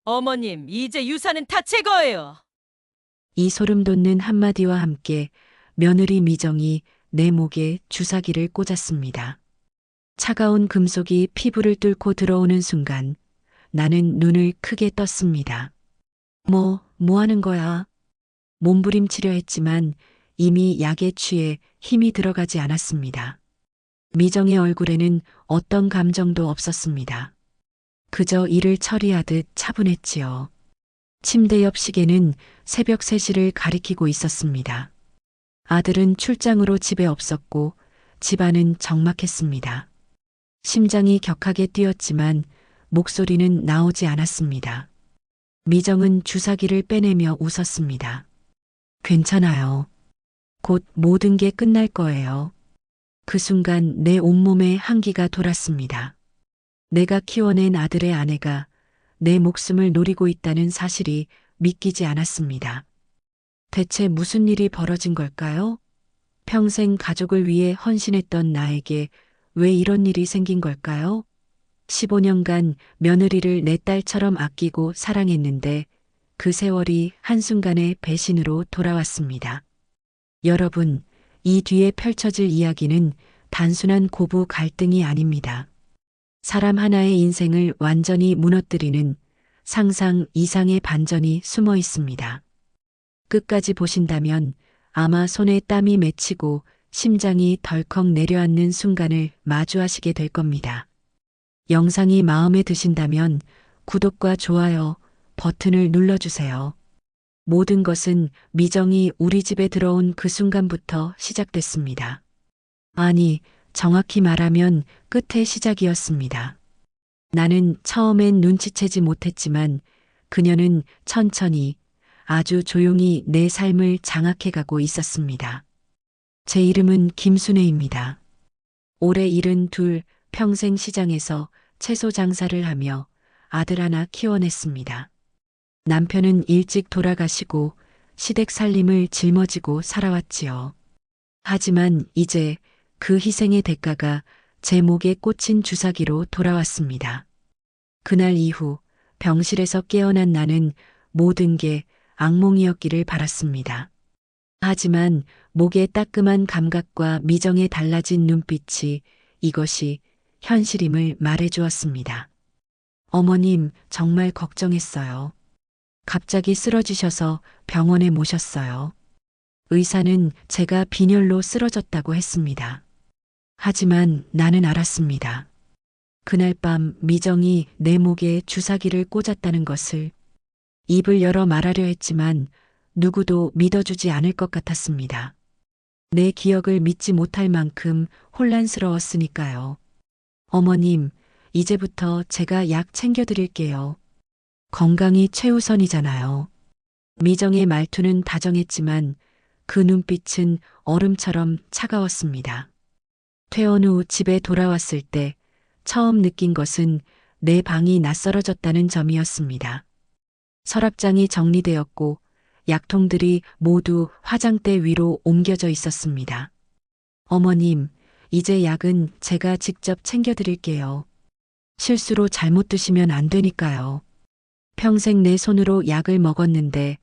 어머님, 이제 유산은 다 제 거예요. 이 소름 돋는 한마디와 함께 며느리 미정이 내 목에 주사기를 꽂았습니다. 차가운 금속이 피부를 뚫고 들어오는 순간 나는 눈을 크게 떴습니다. 뭐 하는 거야? 몸부림치려 했지만 이미 약에 취해 힘이 들어가지 않았습니다. 미정의 얼굴에는 어떤 감정도 없었습니다. 그저 일을 처리하듯 차분했지요. 침대 옆 시계는 새벽 3시를 가리키고 있었습니다. 아들은 출장으로 집에 없었고 집안은 적막했습니다. 심장이 격하게 뛰었지만 목소리는 나오지 않았습니다. 미정은 주사기를 빼내며 웃었습니다. 괜찮아요. 곧 모든 게 끝날 거예요. 그 순간 내 온몸에 한기가 돌았습니다. 내가 키워낸 아들의 아내가 내 목숨을 노리고 있다는 사실이 믿기지 않았습니다. 대체 무슨 일이 벌어진 걸까요? 평생 가족을 위해 헌신했던 나에게 왜 이런 일이 생긴 걸까요? 15년간 며느리를 내 딸처럼 아끼고 사랑했는데 그 세월이 한순간에 배신으로 돌아왔습니다. 여러분, 이 뒤에 펼쳐질 이야기는 단순한 고부 갈등이 아닙니다. 사람 하나의 인생을 완전히 무너뜨리는 상상 이상의 반전이 숨어 있습니다. 끝까지 보신다면 아마 손에 땀이 맺히고 심장이 덜컥 내려앉는 순간을 마주하시게 될 겁니다. 영상이 마음에 드신다면 구독과 좋아요 버튼을 눌러주세요. 모든 것은 미정이 우리 집에 들어온 그 순간부터 시작됐습니다. 아니, 정확히 말하면 끝의 시작이었습니다. 나는 처음엔 눈치채지 못했지만 그녀는 천천히 아주 조용히 내 삶을 장악해가고 있었습니다. 제 이름은 김순애입니다. 올해 72, 평생 시장에서 채소 장사를 하며 아들 하나 키워냈습니다. 남편은 일찍 돌아가시고 시댁 살림을 짊어지고 살아왔지요. 하지만 이제 그 희생의 대가가 제 목에 꽂힌 주사기로 돌아왔습니다. 그날 이후 병실에서 깨어난 나는 모든 게 악몽이었기를 바랐습니다. 하지만 목의 따끔한 감각과 미정의 달라진 눈빛이 이것이 현실임을 말해주었습니다. 어머님, 정말 걱정했어요. 갑자기 쓰러지셔서 병원에 모셨어요. 의사는 제가 빈혈로 쓰러졌다고 했습니다. 하지만 나는 알았습니다. 그날 밤 미정이 내 목에 주사기를 꽂았다는 것을. 입을 열어 말하려 했지만 누구도 믿어주지 않을 것 같았습니다. 내 기억을 믿지 못할 만큼 혼란스러웠으니까요. 어머님, 이제부터 제가 약 챙겨드릴게요. 건강이 최우선이잖아요. 미정의 말투는 다정했지만 그 눈빛은 얼음처럼 차가웠습니다. 퇴원 후 집에 돌아왔을 때 처음 느낀 것은 내 방이 낯설어졌다는 점이었습니다. 서랍장이 정리되었고 약통들이 모두 화장대 위로 옮겨져 있었습니다. 어머님, 이제 약은 제가 직접 챙겨드릴게요. 실수로 잘못 드시면 안 되니까요. 평생 내 손으로 약을 먹었는데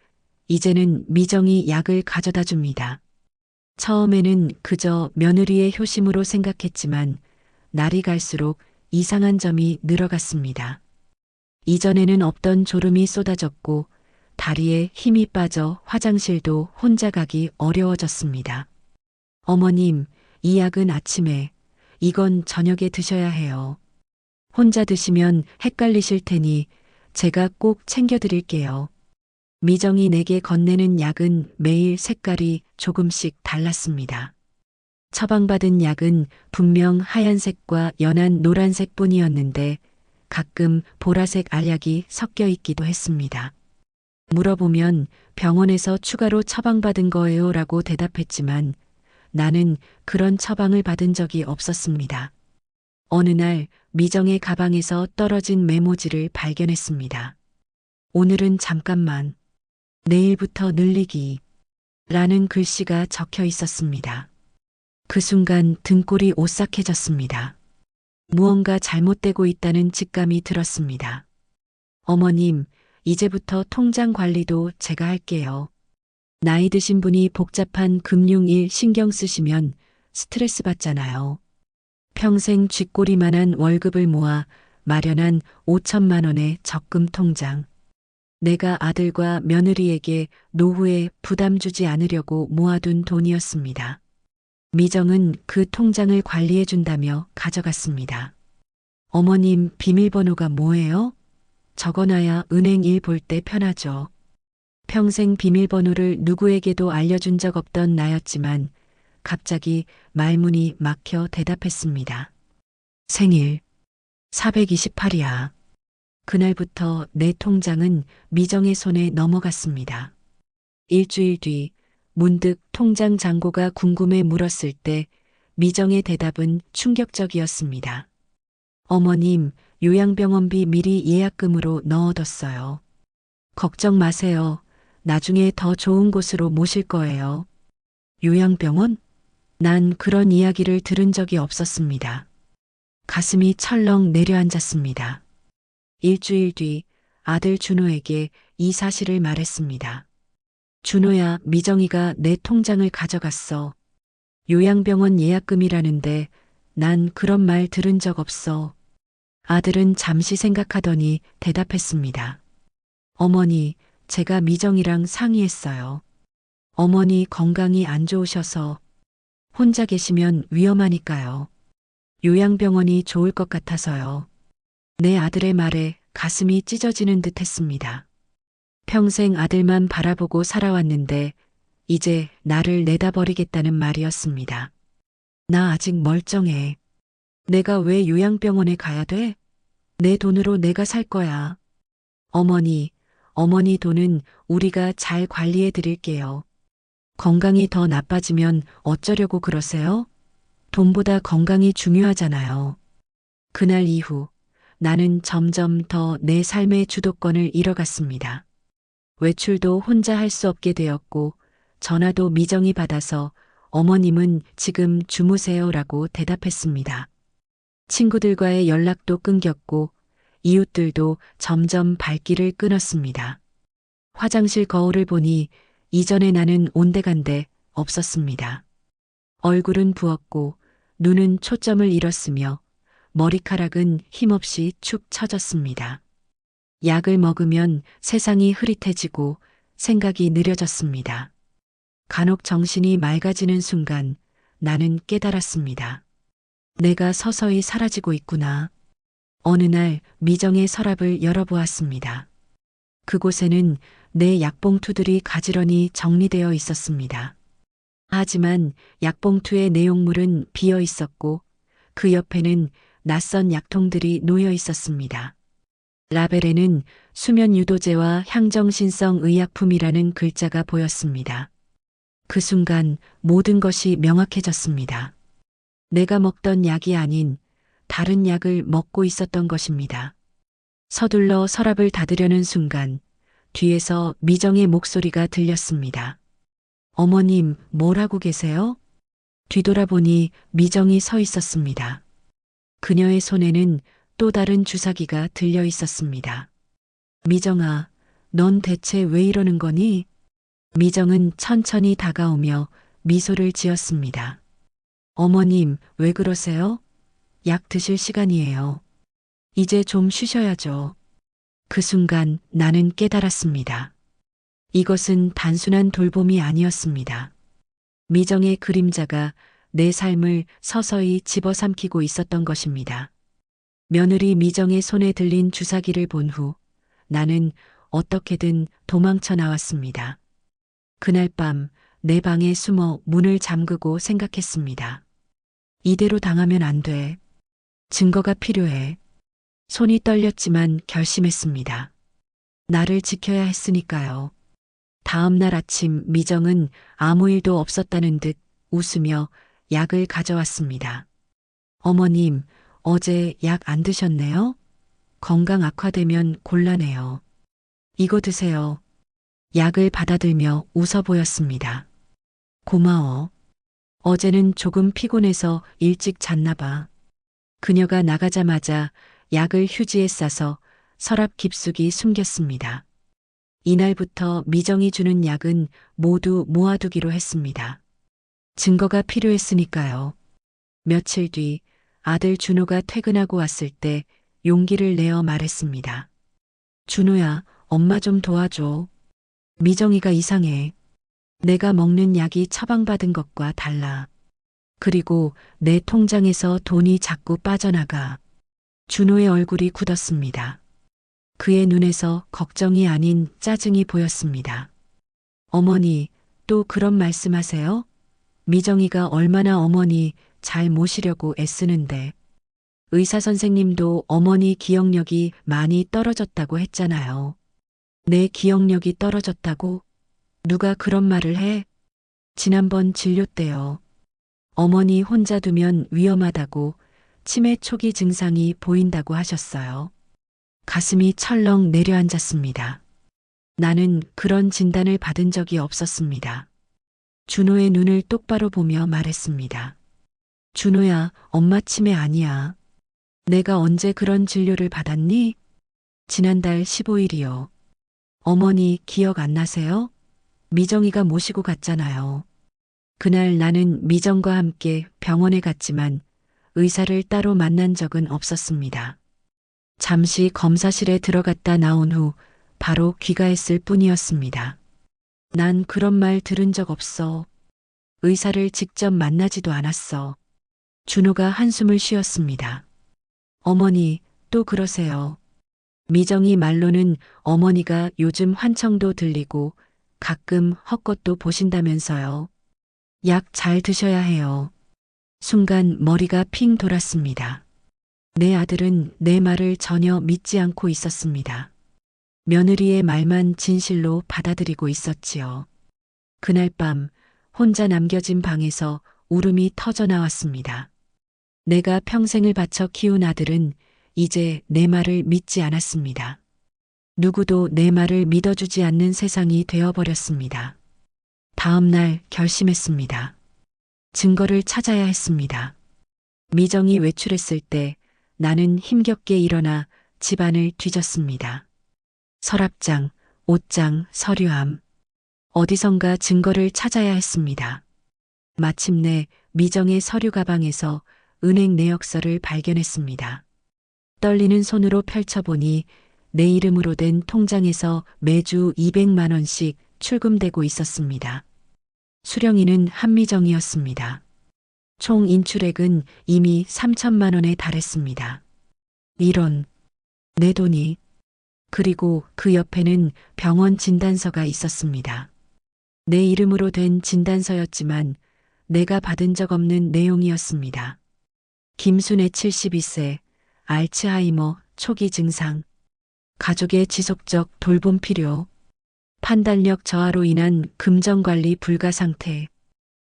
이제는 미정이 약을 가져다 줍니다. 처음에는 그저 며느리의 효심으로 생각했지만 날이 갈수록 이상한 점이 늘어갔습니다. 이전에는 없던 졸음이 쏟아졌고 다리에 힘이 빠져 화장실도 혼자 가기 어려워졌습니다. 어머님, 이 약은 아침에, 이건 저녁에 드셔야 해요. 혼자 드시면 헷갈리실 테니 제가 꼭 챙겨드릴게요. 미정이 내게 건네는 약은 매일 색깔이 조금씩 달랐습니다. 처방받은 약은 분명 하얀색과 연한 노란색 뿐이었는데 가끔 보라색 알약이 섞여 있기도 했습니다. 물어보면 병원에서 추가로 처방받은 거예요 라고 대답했지만 나는 그런 처방을 받은 적이 없었습니다. 어느 날 미정의 가방에서 떨어진 메모지를 발견했습니다. 오늘은 잠깐만, 내일부터 늘리기 라는 글씨가 적혀 있었습니다. 그 순간 등골이 오싹해졌습니다. 무언가 잘못되고 있다는 직감이 들었습니다. 어머님, 이제부터 통장 관리도 제가 할게요. 나이 드신 분이 복잡한 금융일 신경 쓰시면 스트레스 받잖아요. 평생 쥐꼬리만한 월급을 모아 마련한 5천만 원의 적금 통장. 내가 아들과 며느리에게 노후에 부담 주지 않으려고 모아둔 돈이었습니다. 미정은 그 통장을 관리해 준다며 가져갔습니다. 어머님, 비밀번호가 뭐예요? 적어놔야 은행 일 볼 때 편하죠. 평생 비밀번호를 누구에게도 알려준 적 없던 나였지만 갑자기 말문이 막혀 대답했습니다. 생일 428이야. 그날부터 내 통장은 미정의 손에 넘어갔습니다. 일주일 뒤 문득 통장 잔고가 궁금해 물었을 때 미정의 대답은 충격적이었습니다. 어머님, 요양병원비 미리 예약금으로 넣어뒀어요. 걱정 마세요. 나중에 더 좋은 곳으로 모실 거예요. 요양병원? 난 그런 이야기를 들은 적이 없었습니다. 가슴이 철렁 내려앉았습니다. 일주일 뒤 아들 준호에게 이 사실을 말했습니다. 준호야, 미정이가 내 통장을 가져갔어. 요양병원 예약금이라는데 난 그런 말 들은 적 없어. 아들은 잠시 생각하더니 대답했습니다. 어머니, 제가 미정이랑 상의했어요. 어머니 건강이 안 좋으셔서 혼자 계시면 위험하니까요. 요양병원이 좋을 것 같아서요. 내 아들의 말에 가슴이 찢어지는 듯 했습니다. 평생 아들만 바라보고 살아왔는데 이제 나를 내다버리겠다는 말이었습니다. 나 아직 멀쩡해. 내가 왜 요양병원에 가야 돼? 내 돈으로 내가 살 거야. 어머니 돈은 우리가 잘 관리해 드릴게요. 건강이 더 나빠지면 어쩌려고 그러세요? 돈보다 건강이 중요하잖아요. 그날 이후 나는 점점 더 내 삶의 주도권을 잃어갔습니다. 외출도 혼자 할 수 없게 되었고 전화도 미정이 받아서 어머님은 지금 주무세요라고 대답했습니다. 친구들과의 연락도 끊겼고 이웃들도 점점 발길을 끊었습니다. 화장실 거울을 보니 이전에 나는 온데간데 없었습니다. 얼굴은 부었고 눈은 초점을 잃었으며 머리카락은 힘없이 축 처졌습니다. 약을 먹으면 세상이 흐릿해지고 생각이 느려졌습니다. 간혹 정신이 맑아지는 순간 나는 깨달았습니다. 내가 서서히 사라지고 있구나. 어느 날 미정의 서랍을 열어보았습니다. 그곳에는 내 약봉투들이 가지런히 정리되어 있었습니다. 하지만 약봉투의 내용물은 비어 있었고 그 옆에는 낯선 약통들이 놓여 있었습니다. 라벨에는 수면 유도제와 향정신성 의약품이라는 글자가 보였습니다. 그 순간 모든 것이 명확해졌습니다. 내가 먹던 약이 아닌 다른 약을 먹고 있었던 것입니다. 서둘러 서랍을 닫으려는 순간 뒤에서 미정의 목소리가 들렸습니다. 어머님, 뭘 하고 계세요? 뒤돌아보니 미정이 서 있었습니다. 그녀의 손에는 또 다른 주사기가 들려 있었습니다. 미정아, 넌 대체 왜 이러는 거니? 미정은 천천히 다가오며 미소를 지었습니다. 어머님, 왜 그러세요? 약 드실 시간이에요. 이제 좀 쉬셔야죠. 그 순간 나는 깨달았습니다. 이것은 단순한 돌봄이 아니었습니다. 미정의 그림자가 내 삶을 서서히 집어삼키고 있었던 것입니다. 며느리 미정의 손에 들린 주사기를 본 후 나는 어떻게든 도망쳐 나왔습니다. 그날 밤 내 방에 숨어 문을 잠그고 생각했습니다. 이대로 당하면 안 돼. 증거가 필요해. 손이 떨렸지만 결심했습니다. 나를 지켜야 했으니까요. 다음 날 아침 미정은 아무 일도 없었다는 듯 웃으며 약을 가져왔습니다. 어머님, 어제 약 안 드셨네요? 건강 악화되면 곤란해요. 이거 드세요. 약을 받아들며 웃어 보였습니다. 고마워. 어제는 조금 피곤해서 일찍 잤나 봐. 그녀가 나가자마자 약을 휴지에 싸서 서랍 깊숙이 숨겼습니다. 이날부터 미정이 주는 약은 모두 모아두기로 했습니다. 증거가 필요했으니까요. 며칠 뒤 아들 준호가 퇴근하고 왔을 때 용기를 내어 말했습니다. 준호야, 엄마 좀 도와줘. 미정이가 이상해. 내가 먹는 약이 처방받은 것과 달라. 그리고 내 통장에서 돈이 자꾸 빠져나가. 준호의 얼굴이 굳었습니다. 그의 눈에서 걱정이 아닌 짜증이 보였습니다. 어머니, 또 그런 말씀하세요? 미정이가 얼마나 어머니 잘 모시려고 애쓰는데. 의사 선생님도 어머니 기억력이 많이 떨어졌다고 했잖아요. 내 기억력이 떨어졌다고? 누가 그런 말을 해? 지난번 진료 때요. 어머니 혼자 두면 위험하다고 치매 초기 증상이 보인다고 하셨어요. 가슴이 철렁 내려앉았습니다. 나는 그런 진단을 받은 적이 없었습니다. 준호의 눈을 똑바로 보며 말했습니다. 준호야, 엄마 치매 아니야. 내가 언제 그런 진료를 받았니? 지난달 15일이요. 어머니 기억 안 나세요? 미정이가 모시고 갔잖아요. 그날 나는 미정과 함께 병원에 갔지만 의사를 따로 만난 적은 없었습니다. 잠시 검사실에 들어갔다 나온 후 바로 귀가했을 뿐이었습니다. 난 그런 말 들은 적 없어. 의사를 직접 만나지도 않았어. 준호가 한숨을 쉬었습니다. 어머니, 또 그러세요. 미정이 말로는 어머니가 요즘 환청도 들리고 가끔 헛것도 보신다면서요. 약 잘 드셔야 해요. 순간 머리가 핑 돌았습니다. 내 아들은 내 말을 전혀 믿지 않고 있었습니다. 며느리의 말만 진실로 받아들이고 있었지요. 그날 밤 혼자 남겨진 방에서 울음이 터져 나왔습니다. 내가 평생을 바쳐 키운 아들은 이제 내 말을 믿지 않았습니다. 누구도 내 말을 믿어주지 않는 세상이 되어버렸습니다. 다음 날 결심했습니다. 증거를 찾아야 했습니다. 미정이 외출했을 때 나는 힘겹게 일어나 집안을 뒤졌습니다. 서랍장, 옷장, 서류함. 어디선가 증거를 찾아야 했습니다. 마침내 미정의 서류 가방에서 은행 내역서를 발견했습니다. 떨리는 손으로 펼쳐보니 내 이름으로 된 통장에서 매주 200만 원씩 출금되고 있었습니다. 수령인은 한미정이었습니다. 총 인출액은 이미 3천만 원에 달했습니다. 이런, 내 돈이. 그리고 그 옆에는 병원 진단서가 있었습니다. 내 이름으로 된 진단서였지만 내가 받은 적 없는 내용이었습니다. 김순애 72세, 알츠하이머 초기 증상, 가족의 지속적 돌봄 필요, 판단력 저하로 인한 금전관리 불가 상태.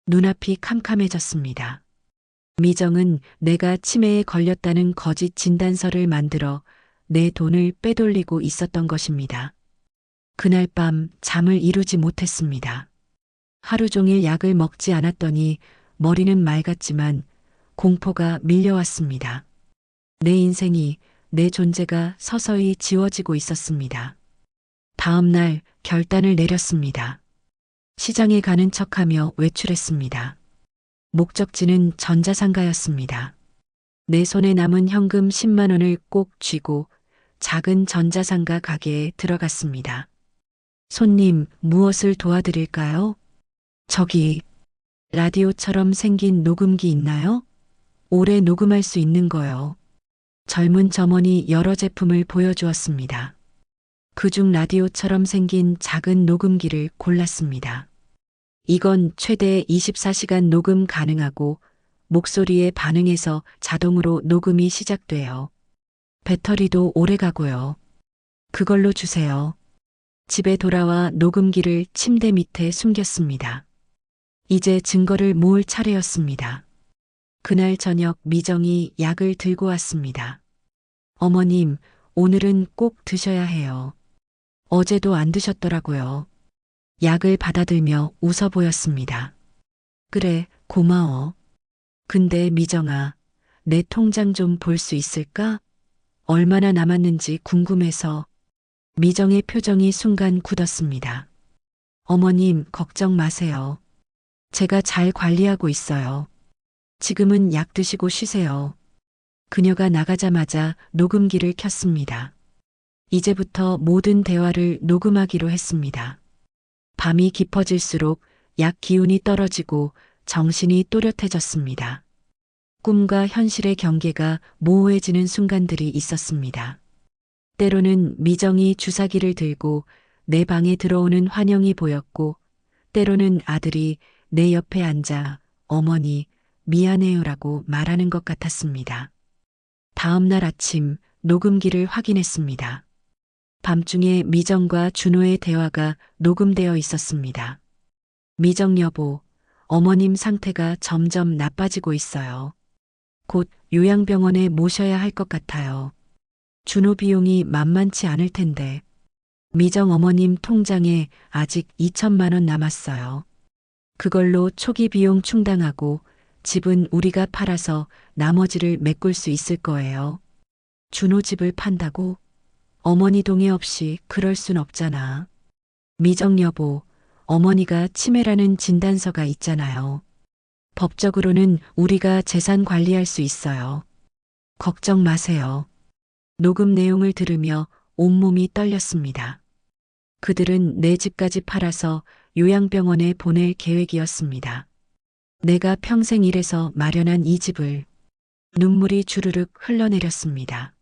눈앞이 캄캄해졌습니다. 미정은 내가 치매에 걸렸다는 거짓 진단서를 만들어 내 돈을 빼돌리고 있었던 것입니다. 그날 밤 잠을 이루지 못했습니다. 하루 종일 약을 먹지 않았더니 머리는 맑았지만 공포가 밀려왔습니다. 내 인생이, 내 존재가 서서히 지워지고 있었습니다. 다음 날 결단을 내렸습니다. 시장에 가는 척하며 외출했습니다. 목적지는 전자상가였습니다. 내 손에 남은 현금 10만 원을 꼭 쥐고 작은 전자상가 가게에 들어갔습니다. 손님, 무엇을 도와드릴까요? 저기, 라디오처럼 생긴 녹음기 있나요? 오래 녹음할 수 있는 거요. 젊은 점원이 여러 제품을 보여주었습니다. 그중 라디오처럼 생긴 작은 녹음기를 골랐습니다. 이건 최대 24시간 녹음 가능하고 목소리에 반응해서 자동으로 녹음이 시작돼요. 배터리도 오래 가고요. 그걸로 주세요. 집에 돌아와 녹음기를 침대 밑에 숨겼습니다. 이제 증거를 모을 차례였습니다. 그날 저녁 미정이 약을 들고 왔습니다. 어머님, 오늘은 꼭 드셔야 해요. 어제도 안 드셨더라고요. 약을 받아들며 웃어 보였습니다. 그래, 고마워. 근데 미정아, 내 통장 좀 볼 수 있을까? 얼마나 남았는지 궁금해서. 미정의 표정이 순간 굳었습니다. 어머님, 걱정 마세요. 제가 잘 관리하고 있어요. 지금은 약 드시고 쉬세요. 그녀가 나가자마자 녹음기를 켰습니다. 이제부터 모든 대화를 녹음하기로 했습니다. 밤이 깊어질수록 약 기운이 떨어지고 정신이 또렷해졌습니다. 꿈과 현실의 경계가 모호해지는 순간들이 있었습니다. 때로는 미정이 주사기를 들고 내 방에 들어오는 환영이 보였고, 때로는 아들이 내 옆에 앉아 어머니 미안해요라고 말하는 것 같았습니다. 다음 날 아침 녹음기를 확인했습니다. 밤중에 미정과 준호의 대화가 녹음되어 있었습니다. 미정 여보, 어머님 상태가 점점 나빠지고 있어요. 곧 요양병원에 모셔야 할 것 같아요. 준호 비용이 만만치 않을 텐데. 미정 어머님 통장에 아직 2천만 원 남았어요. 그걸로 초기 비용 충당하고 집은 우리가 팔아서 나머지를 메꿀 수 있을 거예요. 준호 집을 판다고? 어머니 동의 없이 그럴 순 없잖아. 미정 여보, 어머니가 치매라는 진단서가 있잖아요. 법적으로는 우리가 재산 관리할 수 있어요. 걱정 마세요. 녹음 내용을 들으며 온몸이 떨렸습니다. 그들은 내 집까지 팔아서 요양병원에 보낼 계획이었습니다. 내가 평생 일해서 마련한 이 집을. 눈물이 주르륵 흘러내렸습니다.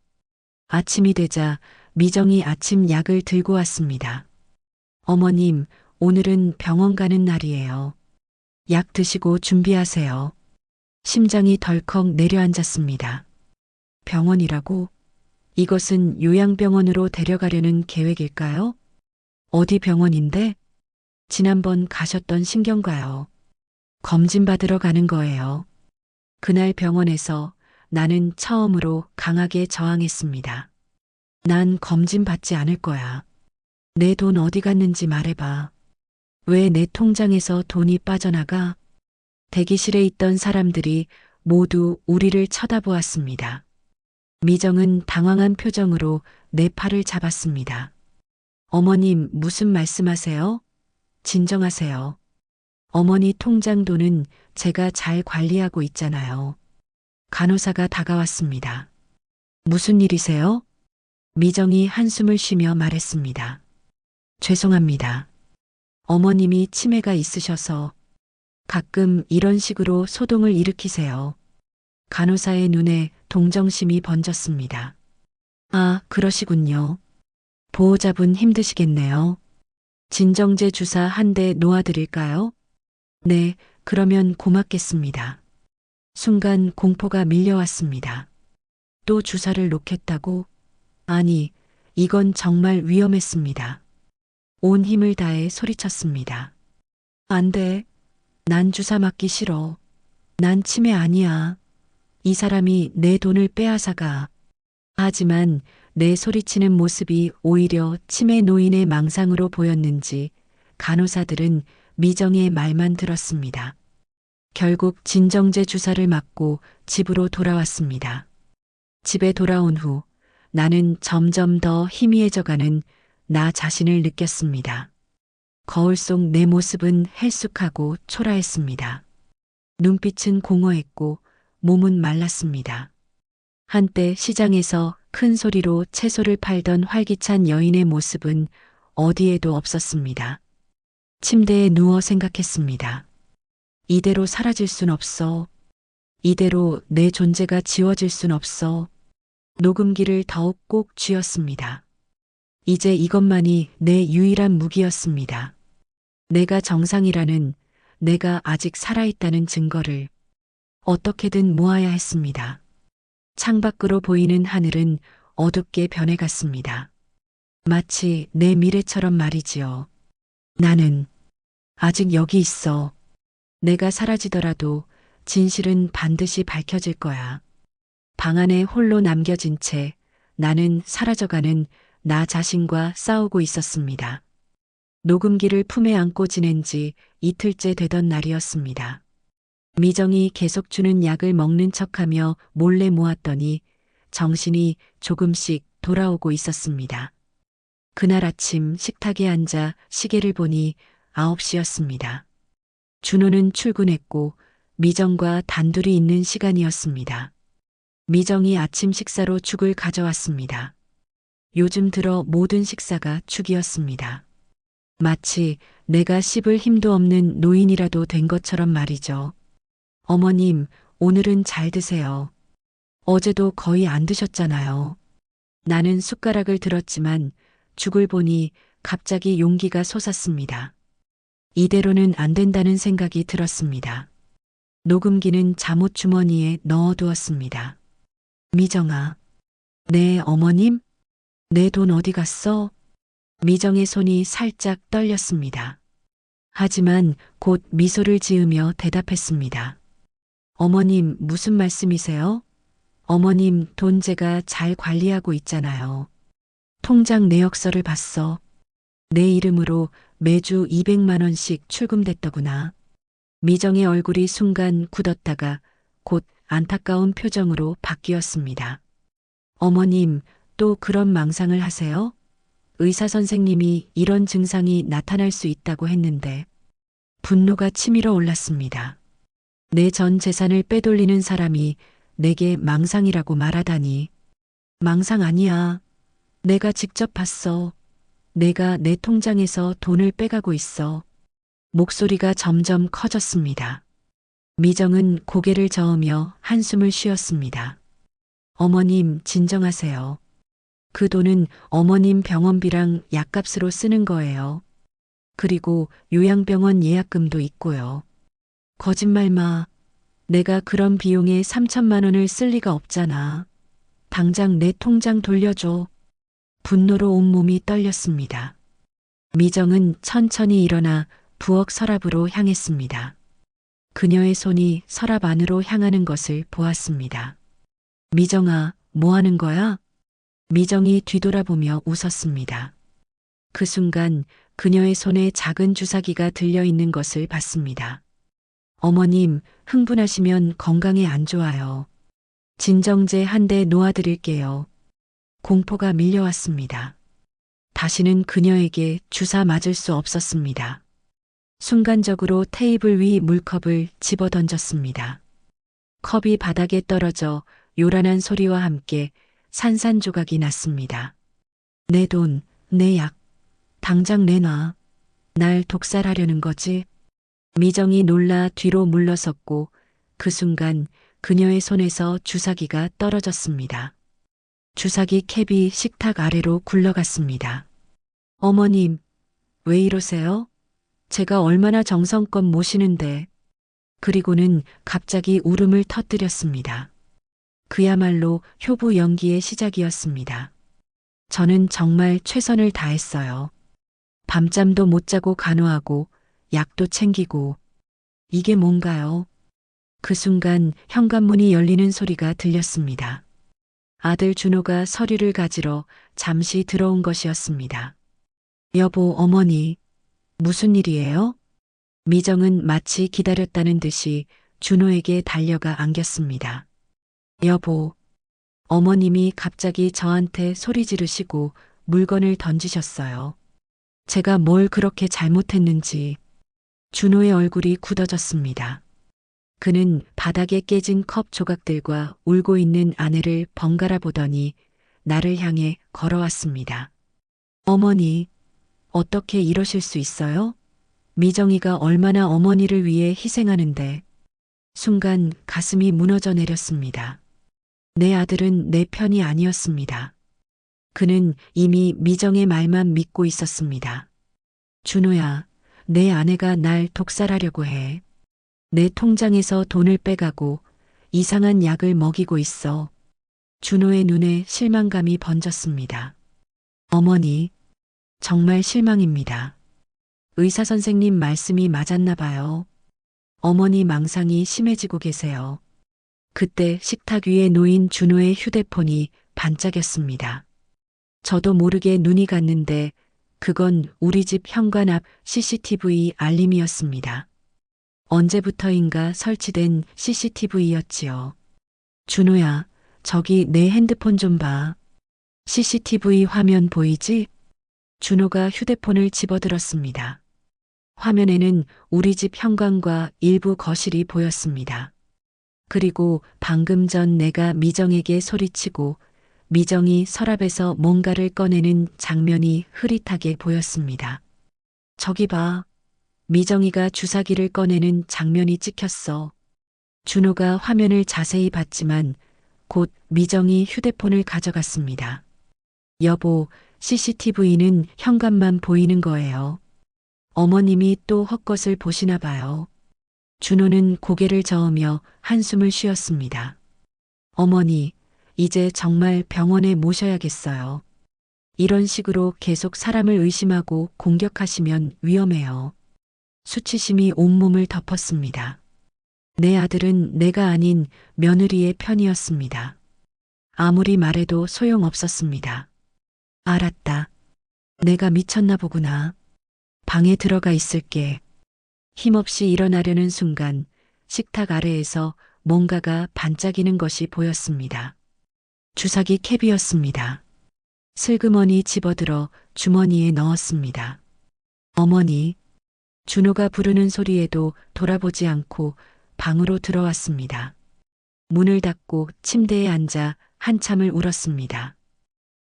아침이 되자 미정이 아침 약을 들고 왔습니다. 어머님, 오늘은 병원 가는 날이에요. 약 드시고 준비하세요. 심장이 덜컥 내려앉았습니다. 병원이라고? 이것은 요양병원으로 데려가려는 계획일까요? 어디 병원인데? 지난번 가셨던 신경과요. 검진 받으러 가는 거예요. 그날 병원에서 나는 처음으로 강하게 저항했습니다. 난 검진 받지 않을 거야. 내 돈 어디 갔는지 말해봐. 왜 내 통장에서 돈이 빠져나가? 대기실에 있던 사람들이 모두 우리를 쳐다보았습니다. 미정은 당황한 표정으로 내 팔을 잡았습니다. 어머님, 무슨 말씀하세요? 진정하세요. 어머니 통장 돈은 제가 잘 관리하고 있잖아요. 간호사가 다가왔습니다. 무슨 일이세요? 미정이 한숨을 쉬며 말했습니다. 죄송합니다. 어머님이 치매가 있으셔서 가끔 이런 식으로 소동을 일으키세요. 간호사의 눈에 동정심이 번졌습니다. 아, 그러시군요. 보호자분 힘드시겠네요. 진정제 주사 한 대 놓아드릴까요? 네, 그러면 고맙겠습니다. 순간 공포가 밀려왔습니다. 또 주사를 놓겠다고? 아니, 이건 정말 위험했습니다. 온 힘을 다해 소리쳤습니다. 안 돼. 난 주사 맞기 싫어. 난 치매 아니야. 이 사람이 내 돈을 빼앗아가. 하지만 내 소리치는 모습이 오히려 치매 노인의 망상으로 보였는지 간호사들은 미정의 말만 들었습니다. 결국 진정제 주사를 맞고 집으로 돌아왔습니다. 집에 돌아온 후 나는 점점 더 희미해져가는 나 자신을 느꼈습니다. 거울 속 내 모습은 헬쑥하고 초라했습니다. 눈빛은 공허했고 몸은 말랐습니다. 한때 시장에서 큰 소리로 채소를 팔던 활기찬 여인의 모습은 어디에도 없었습니다. 침대에 누워 생각했습니다. 이대로 사라질 순 없어. 이대로 내 존재가 지워질 순 없어. 녹음기를 더욱 꼭 쥐었습니다. 이제 이것만이 내 유일한 무기였습니다. 내가 정상이라는, 내가 아직 살아있다는 증거를 어떻게든 모아야 했습니다. 창밖으로 보이는 하늘은 어둡게 변해갔습니다. 마치 내 미래처럼 말이지요. 나는 아직 여기 있어. 내가 사라지더라도 진실은 반드시 밝혀질 거야. 방 안에 홀로 남겨진 채 나는 사라져가는 나 자신과 싸우고 있었습니다. 녹음기를 품에 안고 지낸 지 이틀째 되던 날이었습니다. 미정이 계속 주는 약을 먹는 척하며 몰래 모았더니 정신이 조금씩 돌아오고 있었습니다. 그날 아침 식탁에 앉아 시계를 보니 9시였습니다. 준호는 출근했고 미정과 단둘이 있는 시간이었습니다. 미정이 아침 식사로 죽을 가져왔습니다. 요즘 들어 모든 식사가 죽이었습니다. 마치 내가 씹을 힘도 없는 노인이라도 된 것처럼 말이죠. 어머님, 오늘은 잘 드세요. 어제도 거의 안 드셨잖아요. 나는 숟가락을 들었지만 죽을 보니 갑자기 용기가 솟았습니다. 이대로는 안 된다는 생각이 들었습니다. 녹음기는 잠옷 주머니에 넣어두었습니다. 미정아. 네, 어머님? 내 돈 어디 갔어? 미정의 손이 살짝 떨렸습니다. 하지만 곧 미소를 지으며 대답했습니다. 어머님, 무슨 말씀이세요? 어머님, 돈 제가 잘 관리하고 있잖아요. 통장 내역서를 봤어. 내 이름으로 매주 200만 원씩 출금됐더구나. 미정의 얼굴이 순간 굳었다가 곧 안타까운 표정으로 바뀌었습니다. 어머님, 또 그런 망상을 하세요? 의사 선생님이 이런 증상이 나타날 수 있다고 했는데 분노가 치밀어 올랐습니다. 내 전 재산을 빼돌리는 사람이 내게 망상이라고 말하다니. 망상 아니야. 내가 직접 봤어. 내가 내 통장에서 돈을 빼가고 있어. 목소리가 점점 커졌습니다. 미정은 고개를 저으며 한숨을 쉬었습니다. 어머님, 진정하세요. 그 돈은 어머님 병원비랑 약값으로 쓰는 거예요. 그리고 요양병원 예약금도 있고요. 거짓말 마. 내가 그런 비용에 3천만 원을 쓸 리가 없잖아. 당장 내 통장 돌려줘. 분노로 온몸이 떨렸습니다. 미정은 천천히 일어나 부엌 서랍으로 향했습니다. 그녀의 손이 서랍 안으로 향하는 것을 보았습니다. 미정아, 뭐 하는 거야? 미정이 뒤돌아보며 웃었습니다. 그 순간 그녀의 손에 작은 주사기가 들려 있는 것을 봤습니다. 어머님, 흥분하시면 건강에 안 좋아요. 진정제 한 대 놓아드릴게요. 공포가 밀려왔습니다. 다시는 그녀에게 주사 맞을 수 없었습니다. 순간적으로 테이블 위 물컵을 집어 던졌습니다. 컵이 바닥에 떨어져 요란한 소리와 함께 산산조각이 났습니다. 내 돈, 내 약, 당장 내놔. 날 독살하려는 거지? 미정이 놀라 뒤로 물러섰고 그 순간 그녀의 손에서 주사기가 떨어졌습니다. 주사기 캡이 식탁 아래로 굴러갔습니다. 어머님, 왜 이러세요? 제가 얼마나 정성껏 모시는데. 그리고는 갑자기 울음을 터뜨렸습니다. 그야말로 효부 연기의 시작이었습니다. 저는 정말 최선을 다했어요. 밤잠도 못 자고 간호하고 약도 챙기고. 이게 뭔가요? 그 순간 현관문이 열리는 소리가 들렸습니다. 아들 준호가 서류를 가지러 잠시 들어온 것이었습니다. 여보, 어머니, 무슨 일이에요? 미정은 마치 기다렸다는 듯이 준호에게 달려가 안겼습니다. 여보, 어머님이 갑자기 저한테 소리 지르시고 물건을 던지셨어요. 제가 뭘 그렇게 잘못했는지. 준호의 얼굴이 굳어졌습니다. 그는 바닥에 깨진 컵 조각들과 울고 있는 아내를 번갈아 보더니 나를 향해 걸어왔습니다. 어머니, 어떻게 이러실 수 있어요? 미정이가 얼마나 어머니를 위해 희생하는데. 순간 가슴이 무너져 내렸습니다. 내 아들은 내 편이 아니었습니다. 그는 이미 미정의 말만 믿고 있었습니다. 준호야, 내 아내가 날 독살하려고 해. 내 통장에서 돈을 빼가고 이상한 약을 먹이고 있어. 준호의 눈에 실망감이 번졌습니다. 어머니, 정말 실망입니다. 의사 선생님 말씀이 맞았나 봐요. 어머니 망상이 심해지고 계세요. 그때 식탁 위에 놓인 준호의 휴대폰이 반짝였습니다. 저도 모르게 눈이 갔는데 그건 우리 집 현관 앞 CCTV 알림이었습니다. 언제부터인가 설치된 CCTV였지요. 준호야, 저기 내 핸드폰 좀 봐. CCTV 화면 보이지? 준호가 휴대폰을 집어들었습니다. 화면에는 우리 집 현관과 일부 거실이 보였습니다. 그리고 방금 전 내가 미정에게 소리치고 미정이 서랍에서 뭔가를 꺼내는 장면이 흐릿하게 보였습니다. 저기 봐. 미정이가 주사기를 꺼내는 장면이 찍혔어. 준호가 화면을 자세히 봤지만 곧 미정이 휴대폰을 가져갔습니다. 여보, CCTV는 현관만 보이는 거예요. 어머님이 또 헛것을 보시나 봐요. 준호는 고개를 저으며 한숨을 쉬었습니다. 어머니, 이제 정말 병원에 모셔야겠어요. 이런 식으로 계속 사람을 의심하고 공격하시면 위험해요. 수치심이 온몸을 덮었습니다. 내 아들은 내가 아닌 며느리의 편이었습니다. 아무리 말해도 소용없었습니다. 알았다. 내가 미쳤나 보구나. 방에 들어가 있을게. 힘없이 일어나려는 순간 식탁 아래에서 뭔가가 반짝이는 것이 보였습니다. 주사기 캡이었습니다. 슬그머니 집어들어 주머니에 넣었습니다. 어머니, 준호가 부르는 소리에도 돌아보지 않고 방으로 들어왔습니다. 문을 닫고 침대에 앉아 한참을 울었습니다.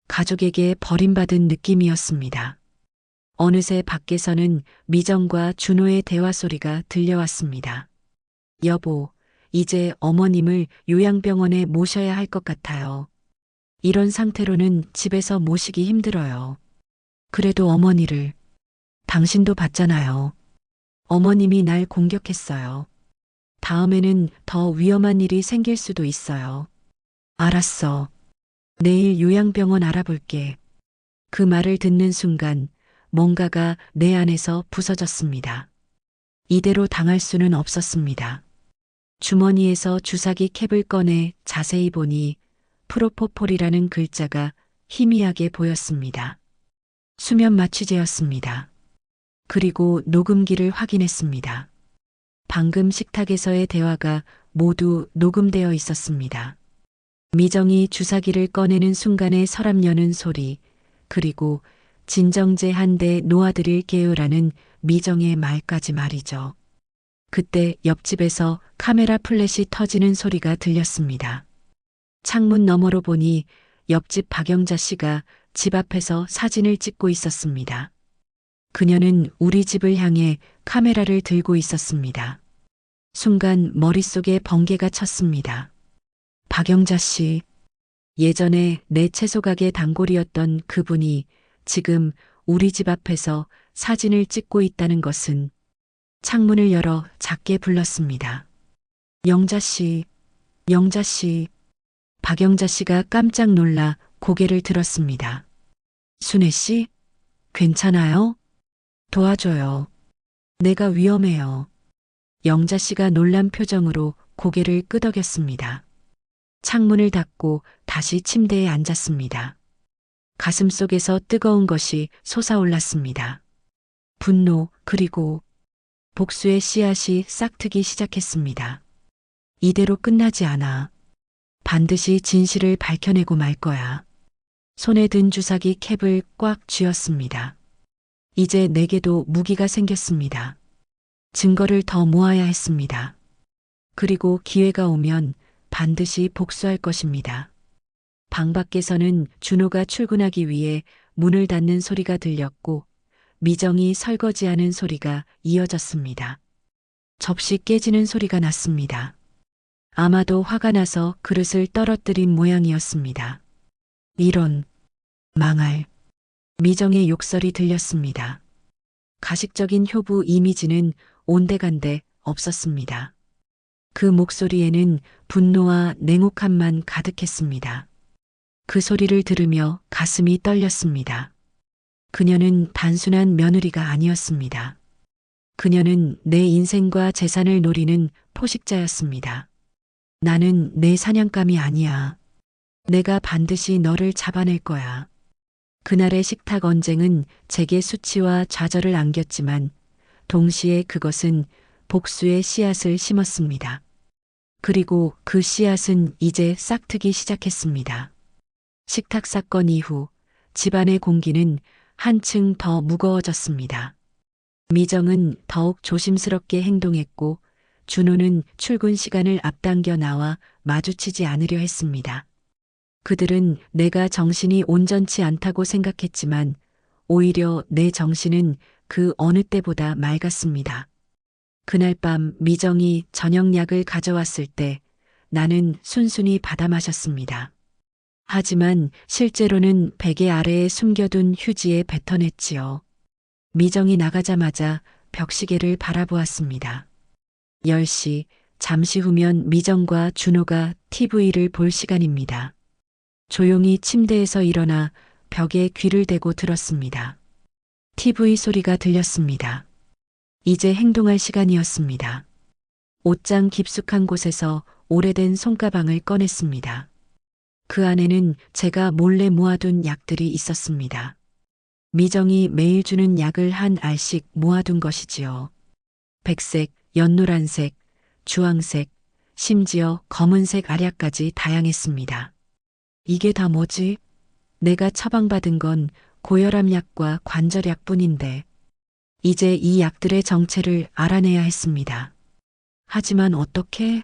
가족에게 버림받은 느낌이었습니다. 어느새 밖에서는 미정과 준호의 대화 소리가 들려왔습니다. 여보, 이제 어머님을 요양병원에 모셔야 할 것 같아요. 이런 상태로는 집에서 모시기 힘들어요. 그래도 어머니를, 당신도 봤잖아요. 어머님이 날 공격했어요. 다음에는 더 위험한 일이 생길 수도 있어요. 알았어. 내일 요양병원 알아볼게. 그 말을 듣는 순간 뭔가가 내 안에서 부서졌습니다. 이대로 당할 수는 없었습니다. 주머니에서 주사기 캡을 꺼내 자세히 보니 프로포폴이라는 글자가 희미하게 보였습니다. 수면 마취제였습니다. 그리고 녹음기를 확인했습니다. 방금 식탁에서의 대화가 모두 녹음되어 있었습니다. 미정이 주사기를 꺼내는 순간의 서랍 여는 소리, 그리고 진정제 한 대 놓아드릴 게요라는 미정의 말까지 말이죠. 그때 옆집에서 카메라 플래시 터지는 소리가 들렸습니다. 창문 너머로 보니 옆집 박영자 씨가 집 앞에서 사진을 찍고 있었습니다. 그녀는 우리 집을 향해 카메라를 들고 있었습니다. 순간 머릿속에 번개가 쳤습니다. 박영자 씨, 예전에 내 채소가게 단골이었던 그분이 지금 우리 집 앞에서 사진을 찍고 있다는 것은. 창문을 열어 작게 불렀습니다. 영자 씨, 영자 씨. 박영자 씨가 깜짝 놀라 고개를 들었습니다. 순애 씨, 괜찮아요? 도와줘요. 내가 위험해요. 영자 씨가 놀란 표정으로 고개를 끄덕였습니다. 창문을 닫고 다시 침대에 앉았습니다. 가슴 속에서 뜨거운 것이 솟아올랐습니다. 분노, 그리고 복수의 씨앗이 싹트기 시작했습니다. 이대로 끝나지 않아. 반드시 진실을 밝혀내고 말 거야. 손에 든 주사기 캡을 꽉 쥐었습니다. 이제 내게도 무기가 생겼습니다. 증거를 더 모아야 했습니다. 그리고 기회가 오면 반드시 복수할 것입니다. 방 밖에서는 준호가 출근하기 위해 문을 닫는 소리가 들렸고 미정이 설거지하는 소리가 이어졌습니다. 접시 깨지는 소리가 났습니다. 아마도 화가 나서 그릇을 떨어뜨린 모양이었습니다. 이런, 망할. 미정의 욕설이 들렸습니다. 가식적인 효부 이미지는 온데간데 없었습니다. 그 목소리에는 분노와 냉혹함만 가득했습니다. 그 소리를 들으며 가슴이 떨렸습니다. 그녀는 단순한 며느리가 아니었습니다. 그녀는 내 인생과 재산을 노리는 포식자였습니다. 나는 내 사냥감이 아니야. 내가 반드시 너를 잡아낼 거야. 그날의 식탁 언쟁은 제게 수치와 좌절을 안겼지만 동시에 그것은 복수의 씨앗을 심었습니다. 그리고 그 씨앗은 이제 싹트기 시작했습니다. 식탁 사건 이후 집안의 공기는 한층 더 무거워졌습니다. 미정은 더욱 조심스럽게 행동했고 준호는 출근 시간을 앞당겨 나와 마주치지 않으려 했습니다. 그들은 내가 정신이 온전치 않다고 생각했지만 오히려 내 정신은 그 어느 때보다 맑았습니다. 그날 밤 미정이 저녁약을 가져왔을 때 나는 순순히 받아 마셨습니다. 하지만 실제로는 베개 아래에 숨겨둔 휴지에 뱉어냈지요. 미정이 나가자마자 벽시계를 바라보았습니다. 10시, 잠시 후면 미정과 준호가 TV를 볼 시간입니다. 조용히 침대에서 일어나 벽에 귀를 대고 들었습니다. TV 소리가 들렸습니다. 이제 행동할 시간이었습니다. 옷장 깊숙한 곳에서 오래된 손가방을 꺼냈습니다. 그 안에는 제가 몰래 모아둔 약들이 있었습니다. 미정이 매일 주는 약을 한 알씩 모아둔 것이지요. 백색, 연노란색, 주황색, 심지어 검은색 알약까지 다양했습니다. 이게 다 뭐지? 내가 처방받은 건 고혈압약과 관절약뿐인데 이제 이 약들의 정체를 알아내야 했습니다. 하지만 어떻게?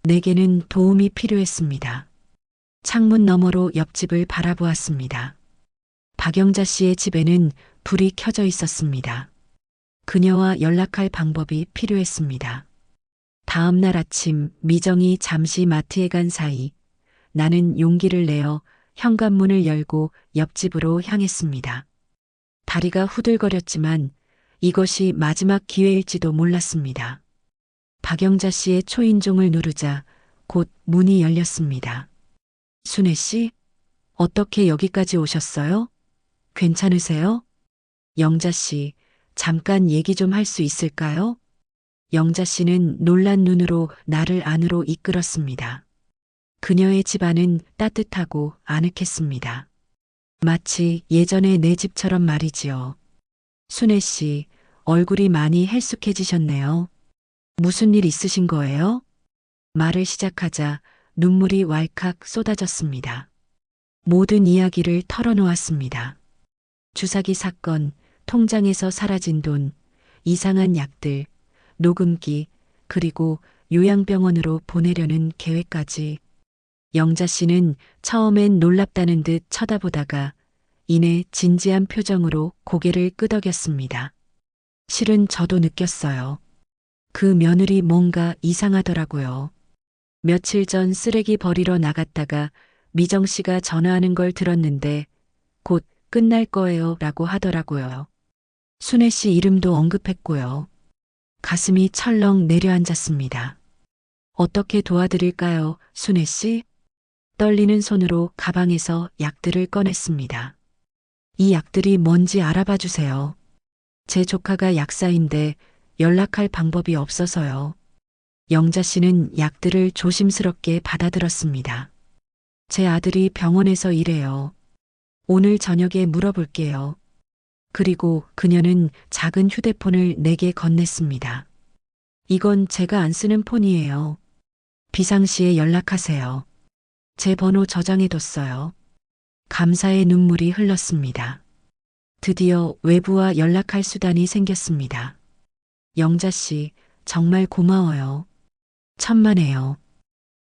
내게는 도움이 필요했습니다. 창문 너머로 옆집을 바라보았습니다. 박영자 씨의 집에는 불이 켜져 있었습니다. 그녀와 연락할 방법이 필요했습니다. 다음 날 아침 미정이 잠시 마트에 간 사이 나는 용기를 내어 현관문을 열고 옆집으로 향했습니다. 다리가 후들거렸지만 이것이 마지막 기회일지도 몰랐습니다. 박영자 씨의 초인종을 누르자 곧 문이 열렸습니다. 순애 씨, 어떻게 여기까지 오셨어요? 괜찮으세요? 영자 씨, 잠깐 얘기 좀 할 수 있을까요? 영자 씨는 놀란 눈으로 나를 안으로 이끌었습니다. 그녀의 집안은 따뜻하고 아늑했습니다. 마치 예전의 내 집처럼 말이지요. 순애 씨, 얼굴이 많이 헬쑥해지셨네요. 무슨 일 있으신 거예요? 말을 시작하자 눈물이 왈칵 쏟아졌습니다. 모든 이야기를 털어놓았습니다. 주사기 사건, 통장에서 사라진 돈, 이상한 약들, 녹음기, 그리고 요양병원으로 보내려는 계획까지. 영자 씨는 처음엔 놀랍다는 듯 쳐다보다가 이내 진지한 표정으로 고개를 끄덕였습니다. 실은 저도 느꼈어요. 그 며느리 뭔가 이상하더라고요. 며칠 전 쓰레기 버리러 나갔다가 미정 씨가 전화하는 걸 들었는데 곧 끝날 거예요 라고 하더라고요. 순애 씨 이름도 언급했고요. 가슴이 철렁 내려앉았습니다. 어떻게 도와드릴까요, 순애 씨? 떨리는 손으로 가방에서 약들을 꺼냈습니다. 이 약들이 뭔지 알아봐 주세요. 제 조카가 약사인데 연락할 방법이 없어서요. 영자 씨는 약들을 조심스럽게 받아들었습니다. 제 아들이 병원에서 일해요. 오늘 저녁에 물어볼게요. 그리고 그녀는 작은 휴대폰을 내게 건넸습니다. 이건 제가 안 쓰는 폰이에요. 비상시에 연락하세요. 제 번호 저장해뒀어요. 감사의 눈물이 흘렀습니다. 드디어 외부와 연락할 수단이 생겼습니다. 영자 씨, 정말 고마워요. 천만에요.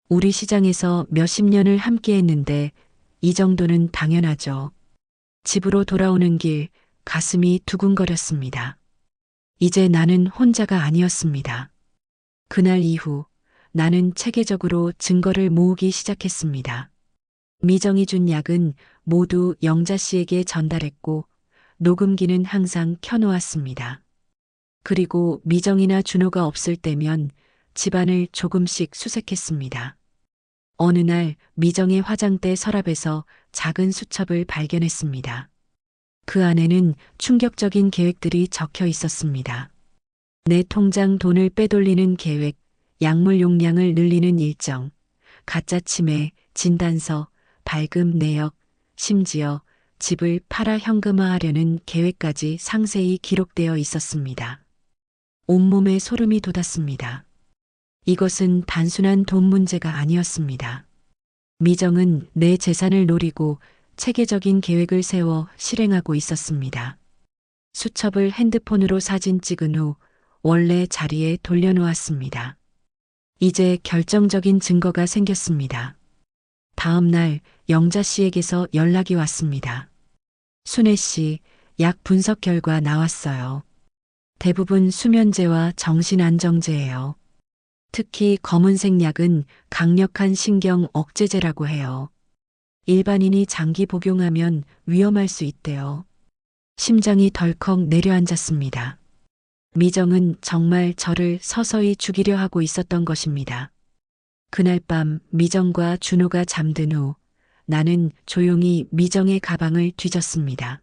우리 시장에서 몇십 년을 함께 했는데 이 정도는 당연하죠. 집으로 돌아오는 길 가슴이 두근거렸습니다. 이제 나는 혼자가 아니었습니다. 그날 이후 나는 체계적으로 증거를 모으기 시작했습니다. 미정이 준 약은 모두 영자 씨에게 전달했고 녹음기는 항상 켜놓았습니다. 그리고 미정이나 준호가 없을 때면 집안을 조금씩 수색했습니다. 어느 날 미정의 화장대 서랍에서 작은 수첩을 발견했습니다. 그 안에는 충격적인 계획들이 적혀 있었습니다. 내 통장 돈을 빼돌리는 계획, 약물 용량을 늘리는 일정, 가짜 치매, 진단서, 발금 내역, 심지어 집을 팔아 현금화하려는 계획까지 상세히 기록되어 있었습니다. 온몸에 소름이 돋았습니다. 이것은 단순한 돈 문제가 아니었습니다. 미정은 내 재산을 노리고 체계적인 계획을 세워 실행하고 있었습니다. 수첩을 핸드폰으로 사진 찍은 후 원래 자리에 돌려놓았습니다. 이제 결정적인 증거가 생겼습니다. 다음 날 영자 씨에게서 연락이 왔습니다. 순애 씨, 약 분석 결과 나왔어요. 대부분 수면제와 정신안정제예요. 특히 검은색 약은 강력한 신경 억제제라고 해요. 일반인이 장기 복용하면 위험할 수 있대요. 심장이 덜컥 내려앉았습니다. 미정은 정말 저를 서서히 죽이려 하고 있었던 것입니다. 그날 밤 미정과 준호가 잠든 후 나는 조용히 미정의 가방을 뒤졌습니다.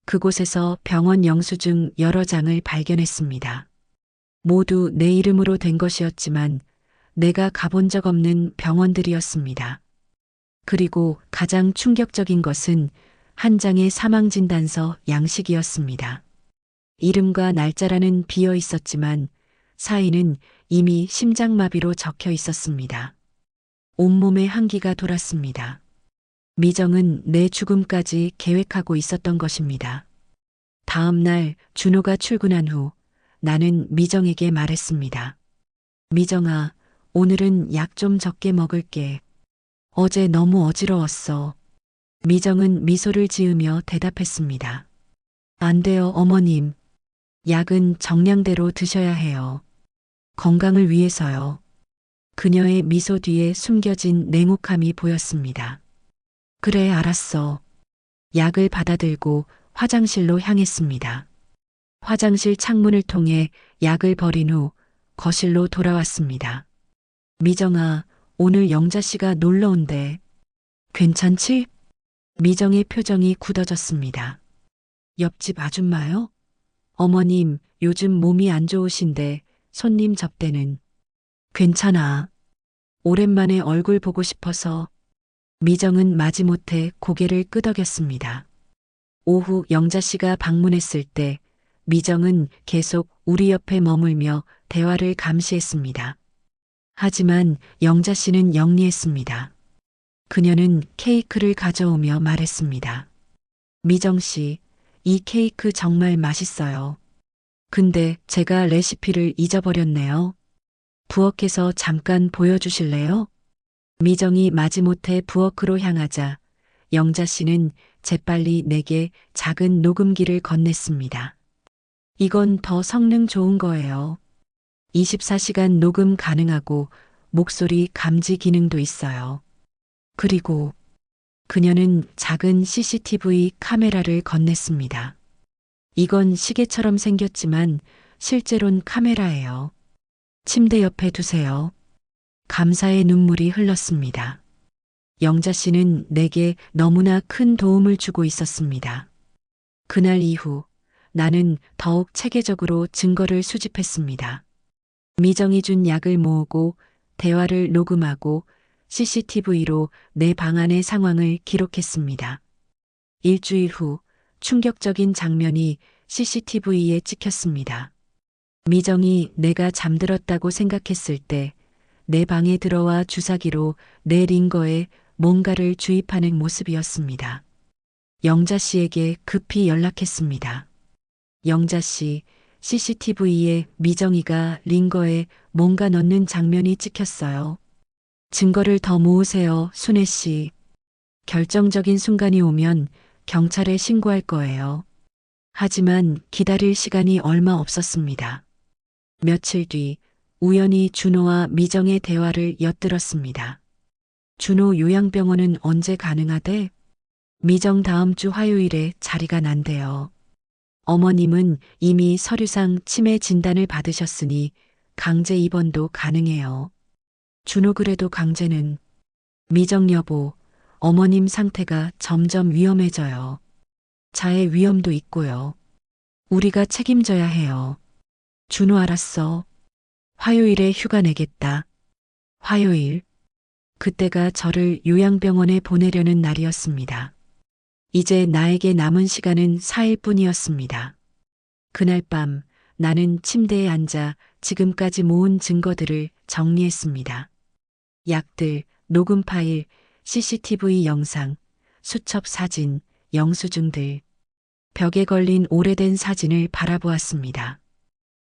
그곳에서 병원 영수증 여러 장을 발견했습니다. 모두 내 이름으로 된 것이었지만 내가 가본 적 없는 병원들이었습니다. 그리고 가장 충격적인 것은 한 장의 사망진단서 양식이었습니다. 이름과 날짜라는 비어 있었지만 사인은 이미 심장마비로 적혀 있었습니다. 온몸에 한기가 돌았습니다. 미정은 내 죽음까지 계획하고 있었던 것입니다. 다음 날 준호가 출근한 후 나는 미정에게 말했습니다. 미정아, 오늘은 약 좀 적게 먹을게. 어제 너무 어지러웠어. 미정은 미소를 지으며 대답했습니다. 안 돼요, 어머님. 약은 정량대로 드셔야 해요. 건강을 위해서요. 그녀의 미소 뒤에 숨겨진 냉혹함이 보였습니다. 그래, 알았어. 약을 받아들고 화장실로 향했습니다. 화장실 창문을 통해 약을 버린 후 거실로 돌아왔습니다. 미정아, 오늘 영자 씨가 놀러 온대. 괜찮지? 미정의 표정이 굳어졌습니다. 옆집 아줌마요? 어머님, 요즘 몸이 안 좋으신데 손님 접대는. 괜찮아. 오랜만에 얼굴 보고 싶어서. 미정은 마지못해 고개를 끄덕였습니다. 오후 영자 씨가 방문했을 때 미정은 계속 우리 옆에 머물며 대화를 감시했습니다. 하지만 영자 씨는 영리했습니다. 그녀는 케이크를 가져오며 말했습니다. 미정 씨, 이 케이크 정말 맛있어요. 근데 제가 레시피를 잊어버렸네요. 부엌에서 잠깐 보여주실래요? 미정이 마지못해 부엌으로 향하자 영자 씨는 재빨리 내게 작은 녹음기를 건넸습니다. 이건 더 성능 좋은 거예요. 24시간 녹음 가능하고 목소리 감지 기능도 있어요. 그리고 그녀는 작은 CCTV 카메라를 건넸습니다. 이건 시계처럼 생겼지만 실제론 카메라예요. 침대 옆에 두세요. 감사의 눈물이 흘렀습니다. 영자 씨는 내게 너무나 큰 도움을 주고 있었습니다. 그날 이후 나는 더욱 체계적으로 증거를 수집했습니다. 미정이 준 약을 모으고 대화를 녹음하고 CCTV로 내 방 안의 상황을 기록했습니다. 일주일 후 충격적인 장면이 CCTV에 찍혔습니다. 미정이 내가 잠들었다고 생각했을 때 내 방에 들어와 주사기로 내 링거에 뭔가를 주입하는 모습이었습니다. 영자 씨에게 급히 연락했습니다. 영자 씨, CCTV에 미정이가 링거에 뭔가 넣는 장면이 찍혔어요. 증거를 더 모으세요, 순애 씨. 결정적인 순간이 오면 경찰에 신고할 거예요. 하지만 기다릴 시간이 얼마 없었습니다. 며칠 뒤 우연히 준호와 미정의 대화를 엿들었습니다. 준호 요양병원은 언제 가능하대? 미정 다음 주 화요일에 자리가 난대요. 어머님은 이미 서류상 치매 진단을 받으셨으니 강제 입원도 가능해요. 준호 그래도 강제는. 미정 여보, 어머님 상태가 점점 위험해져요. 자해 위험도 있고요. 우리가 책임져야 해요. 준호 알았어. 화요일에 휴가 내겠다. 화요일. 그때가 저를 요양병원에 보내려는 날이었습니다. 이제 나에게 남은 시간은 4일뿐이었습니다. 그날 밤 나는 침대에 앉아 지금까지 모은 증거들을 정리했습니다. 약들, 녹음 파일, CCTV 영상, 수첩 사진, 영수증들. 벽에 걸린 오래된 사진을 바라보았습니다.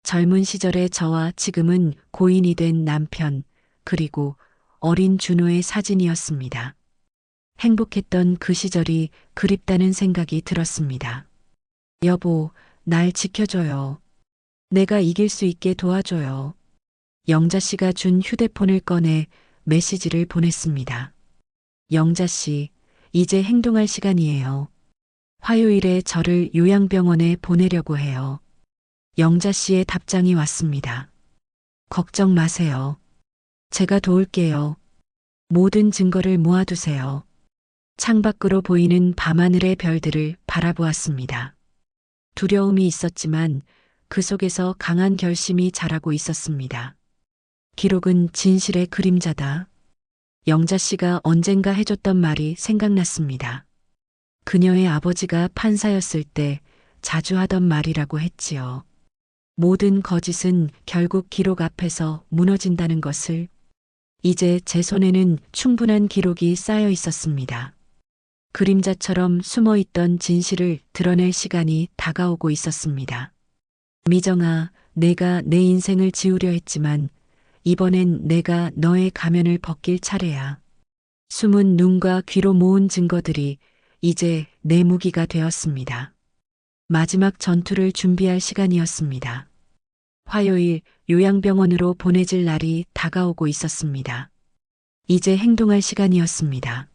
젊은 시절의 저와 지금은 고인이 된 남편, 그리고 어린 준호의 사진이었습니다. 행복했던 그 시절이 그립다는 생각이 들었습니다. 여보, 날 지켜줘요. 내가 이길 수 있게 도와줘요. 영자 씨가 준 휴대폰을 꺼내 메시지를 보냈습니다. 영자 씨, 이제 행동할 시간이에요. 화요일에 저를 요양병원에 보내려고 해요. 영자 씨의 답장이 왔습니다. 걱정 마세요. 제가 도울게요. 모든 증거를 모아두세요. 창밖으로 보이는 밤하늘의 별들을 바라보았습니다. 두려움이 있었지만 그 속에서 강한 결심이 자라고 있었습니다. 기록은 진실의 그림자다. 영자 씨가 언젠가 해줬던 말이 생각났습니다. 그녀의 아버지가 판사였을 때 자주 하던 말이라고 했지요. 모든 거짓은 결국 기록 앞에서 무너진다는 것을. 이제 제 손에는 충분한 기록이 쌓여 있었습니다. 그림자처럼 숨어 있던 진실을 드러낼 시간이 다가오고 있었습니다. 미정아, 내가 내 인생을 지우려 했지만 이번엔 내가 너의 가면을 벗길 차례야. 숨은 눈과 귀로 모은 증거들이 이제 내 무기가 되었습니다. 마지막 전투를 준비할 시간이었습니다. 화요일 요양병원으로 보내질 날이 다가오고 있었습니다. 이제 행동할 시간이었습니다.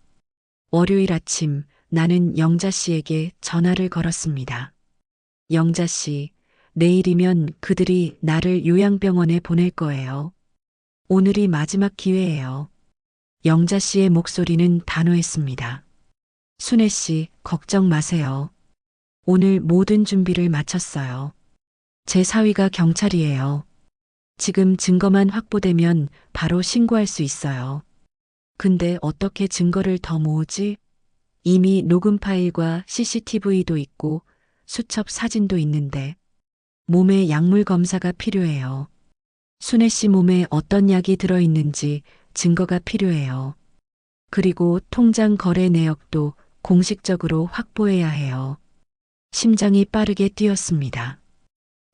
월요일 아침 나는 영자 씨에게 전화를 걸었습니다. 영자 씨, 내일이면 그들이 나를 요양병원에 보낼 거예요. 오늘이 마지막 기회예요. 영자 씨의 목소리는 단호했습니다. 순애 씨, 걱정 마세요. 오늘 모든 준비를 마쳤어요. 제 사위가 경찰이에요. 지금 증거만 확보되면 바로 신고할 수 있어요. 근데 어떻게 증거를 더 모으지? 이미 녹음 파일과 CCTV도 있고 수첩 사진도 있는데 몸에 약물 검사가 필요해요. 순애 씨 몸에 어떤 약이 들어있는지 증거가 필요해요. 그리고 통장 거래 내역도 공식적으로 확보해야 해요. 심장이 빠르게 뛰었습니다.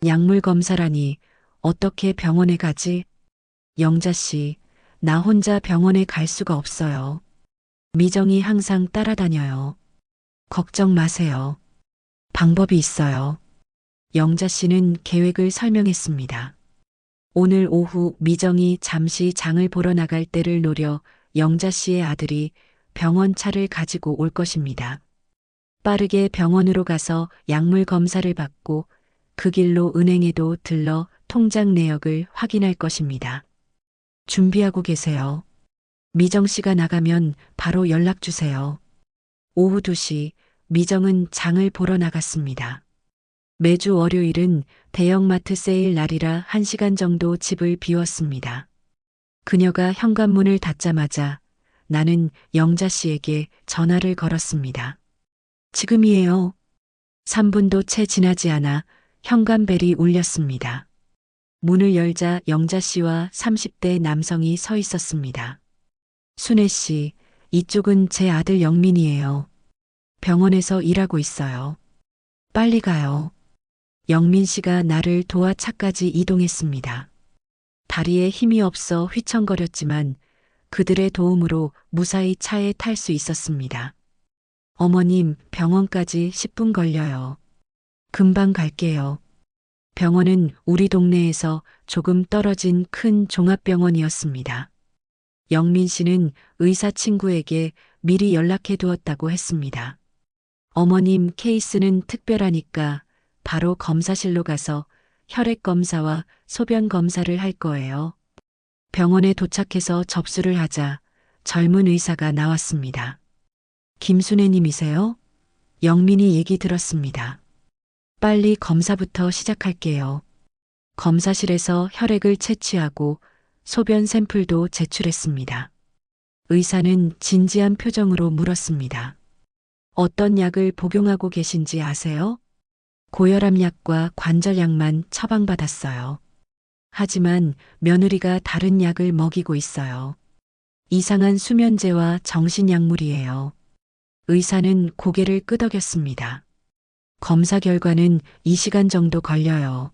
약물 검사라니 어떻게 병원에 가지? 영자 씨, 나 혼자 병원에 갈 수가 없어요. 미정이 항상 따라다녀요. 걱정 마세요. 방법이 있어요. 영자 씨는 계획을 설명했습니다. 오늘 오후 미정이 잠시 장을 보러 나갈 때를 노려 영자 씨의 아들이 병원 차를 가지고 올 것입니다. 빠르게 병원으로 가서 약물 검사를 받고 그 길로 은행에도 들러 통장 내역을 확인할 것입니다. 준비하고 계세요. 미정 씨가 나가면 바로 연락 주세요. 오후 2시 미정은 장을 보러 나갔습니다. 매주 월요일은 대형마트 세일 날이라 1시간 정도 집을 비웠습니다. 그녀가 현관문을 닫자마자 나는 영자 씨에게 전화를 걸었습니다. 지금이에요. 3분도 채 지나지 않아 현관벨이 울렸습니다. 문을 열자 영자 씨와 30대 남성이 서 있었습니다. 순애 씨, 이쪽은 제 아들 영민이에요. 병원에서 일하고 있어요. 빨리 가요. 영민 씨가 나를 도와 차까지 이동했습니다. 다리에 힘이 없어 휘청거렸지만 그들의 도움으로 무사히 차에 탈 수 있었습니다. 어머님, 병원까지 10분 걸려요. 금방 갈게요. 병원은 우리 동네에서 조금 떨어진 큰 종합병원이었습니다. 영민 씨는 의사 친구에게 미리 연락해 두었다고 했습니다. 어머님 케이스는 특별하니까 바로 검사실로 가서 혈액 검사와 소변 검사를 할 거예요. 병원에 도착해서 접수를 하자 젊은 의사가 나왔습니다. 김순애님이세요? 영민이 얘기 들었습니다. 빨리 검사부터 시작할게요. 검사실에서 혈액을 채취하고 소변 샘플도 제출했습니다. 의사는 진지한 표정으로 물었습니다. 어떤 약을 복용하고 계신지 아세요? 고혈압약과 관절약만 처방받았어요. 하지만 며느리가 다른 약을 먹이고 있어요. 이상한 수면제와 정신약물이에요. 의사는 고개를 끄덕였습니다. 검사 결과는 2시간 정도 걸려요.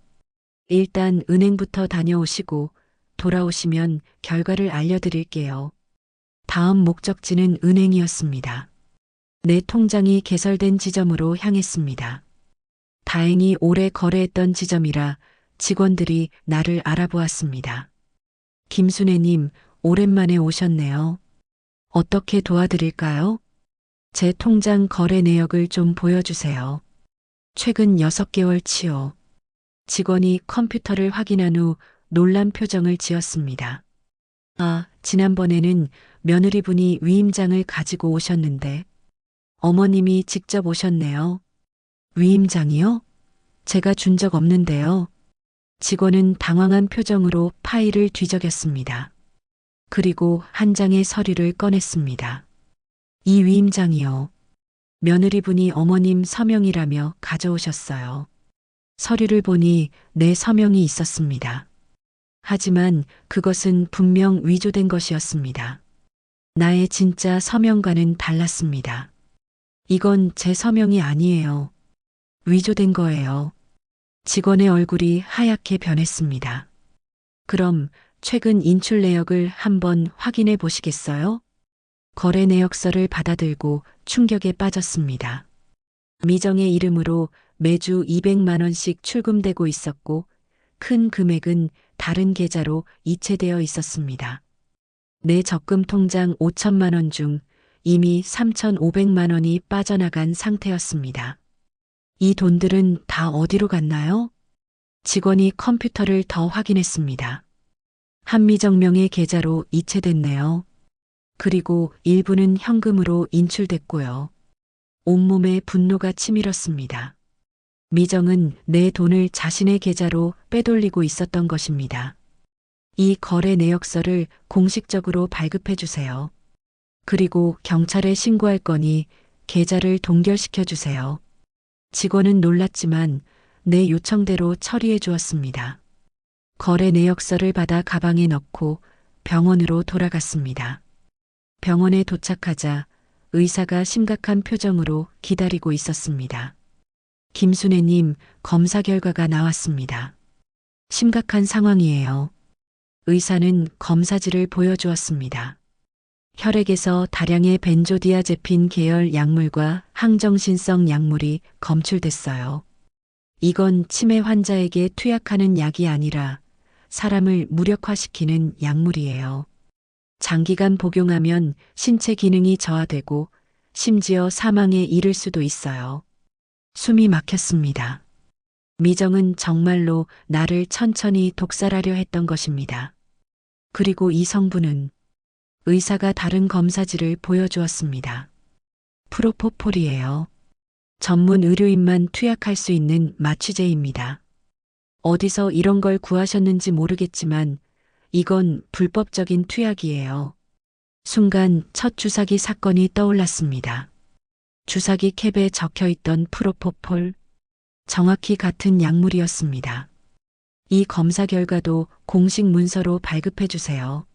일단 은행부터 다녀오시고 돌아오시면 결과를 알려드릴게요. 다음 목적지는 은행이었습니다. 내 통장이 개설된 지점으로 향했습니다. 다행히 오래 거래했던 지점이라 직원들이 나를 알아보았습니다. 김순애님, 오랜만에 오셨네요. 어떻게 도와드릴까요? 제 통장 거래 내역을 좀 보여주세요. 최근 6개월치요. 직원이 컴퓨터를 확인한 후 놀란 표정을 지었습니다. 아, 지난번에는 며느리분이 위임장을 가지고 오셨는데 어머님이 직접 오셨네요. 위임장이요? 제가 준 적 없는데요. 직원은 당황한 표정으로 파일을 뒤적였습니다. 그리고 한 장의 서류를 꺼냈습니다. 이 위임장이요. 며느리분이 어머님 서명이라며 가져오셨어요. 서류를 보니 내 서명이 있었습니다. 하지만 그것은 분명 위조된 것이었습니다. 나의 진짜 서명과는 달랐습니다. 이건 제 서명이 아니에요. 위조된 거예요. 직원의 얼굴이 하얗게 변했습니다. 그럼 최근 인출 내역을 한번 확인해 보시겠어요? 거래 내역서를 받아들고 충격에 빠졌습니다. 미정의 이름으로 매주 200만 원씩 출금되고 있었고 큰 금액은 다른 계좌로 이체되어 있었습니다. 내 적금 통장 5천만 원 중 이미 3,500만 원이 빠져나간 상태였습니다. 이 돈들은 다 어디로 갔나요? 직원이 컴퓨터를 더 확인했습니다. 한미정 명의 계좌로 이체됐네요. 그리고 일부는 현금으로 인출됐고요. 온몸에 분노가 치밀었습니다. 미정은 내 돈을 자신의 계좌로 빼돌리고 있었던 것입니다. 이 거래 내역서를 공식적으로 발급해 주세요. 그리고 경찰에 신고할 거니 계좌를 동결시켜 주세요. 직원은 놀랐지만 내 요청대로 처리해 주었습니다. 거래 내역서를 받아 가방에 넣고 병원으로 돌아갔습니다. 병원에 도착하자 의사가 심각한 표정으로 기다리고 있었습니다. 김순애님, 검사 결과가 나왔습니다. 심각한 상황이에요. 의사는 검사지를 보여주었습니다. 혈액에서 다량의 벤조디아제핀 계열 약물과 항정신성 약물이 검출됐어요. 이건 치매 환자에게 투약하는 약이 아니라 사람을 무력화시키는 약물이에요. 장기간 복용하면 신체 기능이 저하되고 심지어 사망에 이를 수도 있어요. 숨이 막혔습니다. 미정은 정말로 나를 천천히 독살하려 했던 것입니다. 그리고 이 성분은 의사가 다른 검사지를 보여주었습니다. 프로포폴이에요. 전문 의료인만 투약할 수 있는 마취제입니다. 어디서 이런 걸 구하셨는지 모르겠지만 이건 불법적인 투약이에요. 순간 첫 주사기 사건이 떠올랐습니다. 주사기 캡에 적혀있던 프로포폴, 정확히 같은 약물이었습니다. 이 검사 결과도 공식 문서로 발급해 주세요.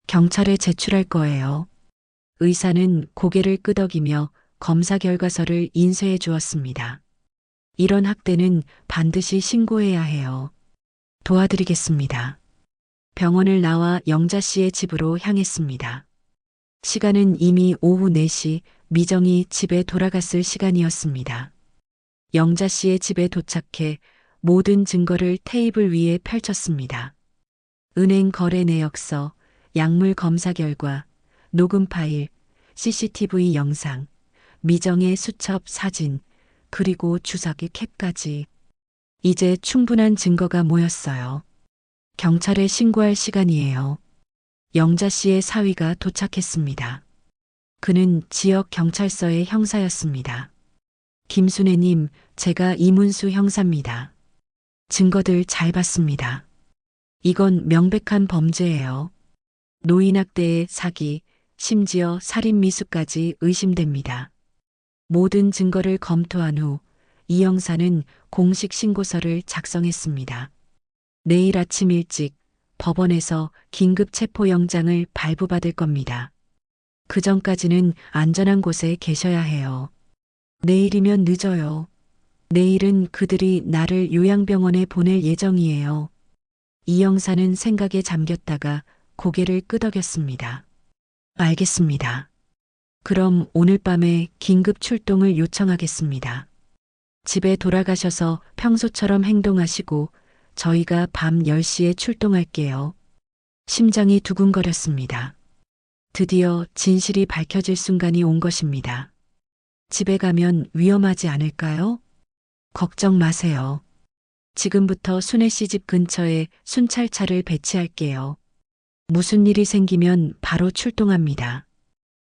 경찰에 제출할 거예요. 의사는 고개를 끄덕이며 검사 결과서를 인쇄해 주었습니다. 이런 학대는 반드시 신고해야 해요. 도와드리겠습니다. 병원을 나와 영자 씨의 집으로 향했습니다. 시간은 이미 오후 4시, 미정이 집에 돌아갔을 시간이었습니다. 영자 씨의 집에 도착해 모든 증거를 테이블 위에 펼쳤습니다. 은행 거래 내역서, 약물 검사 결과, 녹음 파일, CCTV 영상, 미정의 수첩 사진, 그리고 주사기 캡까지. 이제 충분한 증거가 모였어요. 경찰에 신고할 시간이에요. 영자 씨의 사위가 도착했습니다. 그는 지역 경찰서의 형사였습니다. 김순애님, 제가 이문수 형사입니다. 증거들 잘 봤습니다. 이건 명백한 범죄예요. 노인학대의 사기, 심지어 살인미수까지 의심됩니다. 모든 증거를 검토한 후 이 형사는 공식 신고서를 작성했습니다. 내일 아침 일찍 법원에서 긴급 체포영장을 발부받을 겁니다. 그 전까지는 안전한 곳에 계셔야 해요. 내일이면 늦어요. 내일은 그들이 나를 요양병원에 보낼 예정이에요. 이 형사는 생각에 잠겼다가 고개를 끄덕였습니다. 알겠습니다. 그럼 오늘 밤에 긴급 출동을 요청하겠습니다. 집에 돌아가셔서 평소처럼 행동하시고 저희가 밤 10시에 출동할게요. 심장이 두근거렸습니다. 드디어 진실이 밝혀질 순간이 온 것입니다. 집에 가면 위험하지 않을까요? 걱정 마세요. 지금부터 순애 씨 집 근처에 순찰차를 배치할게요. 무슨 일이 생기면 바로 출동합니다.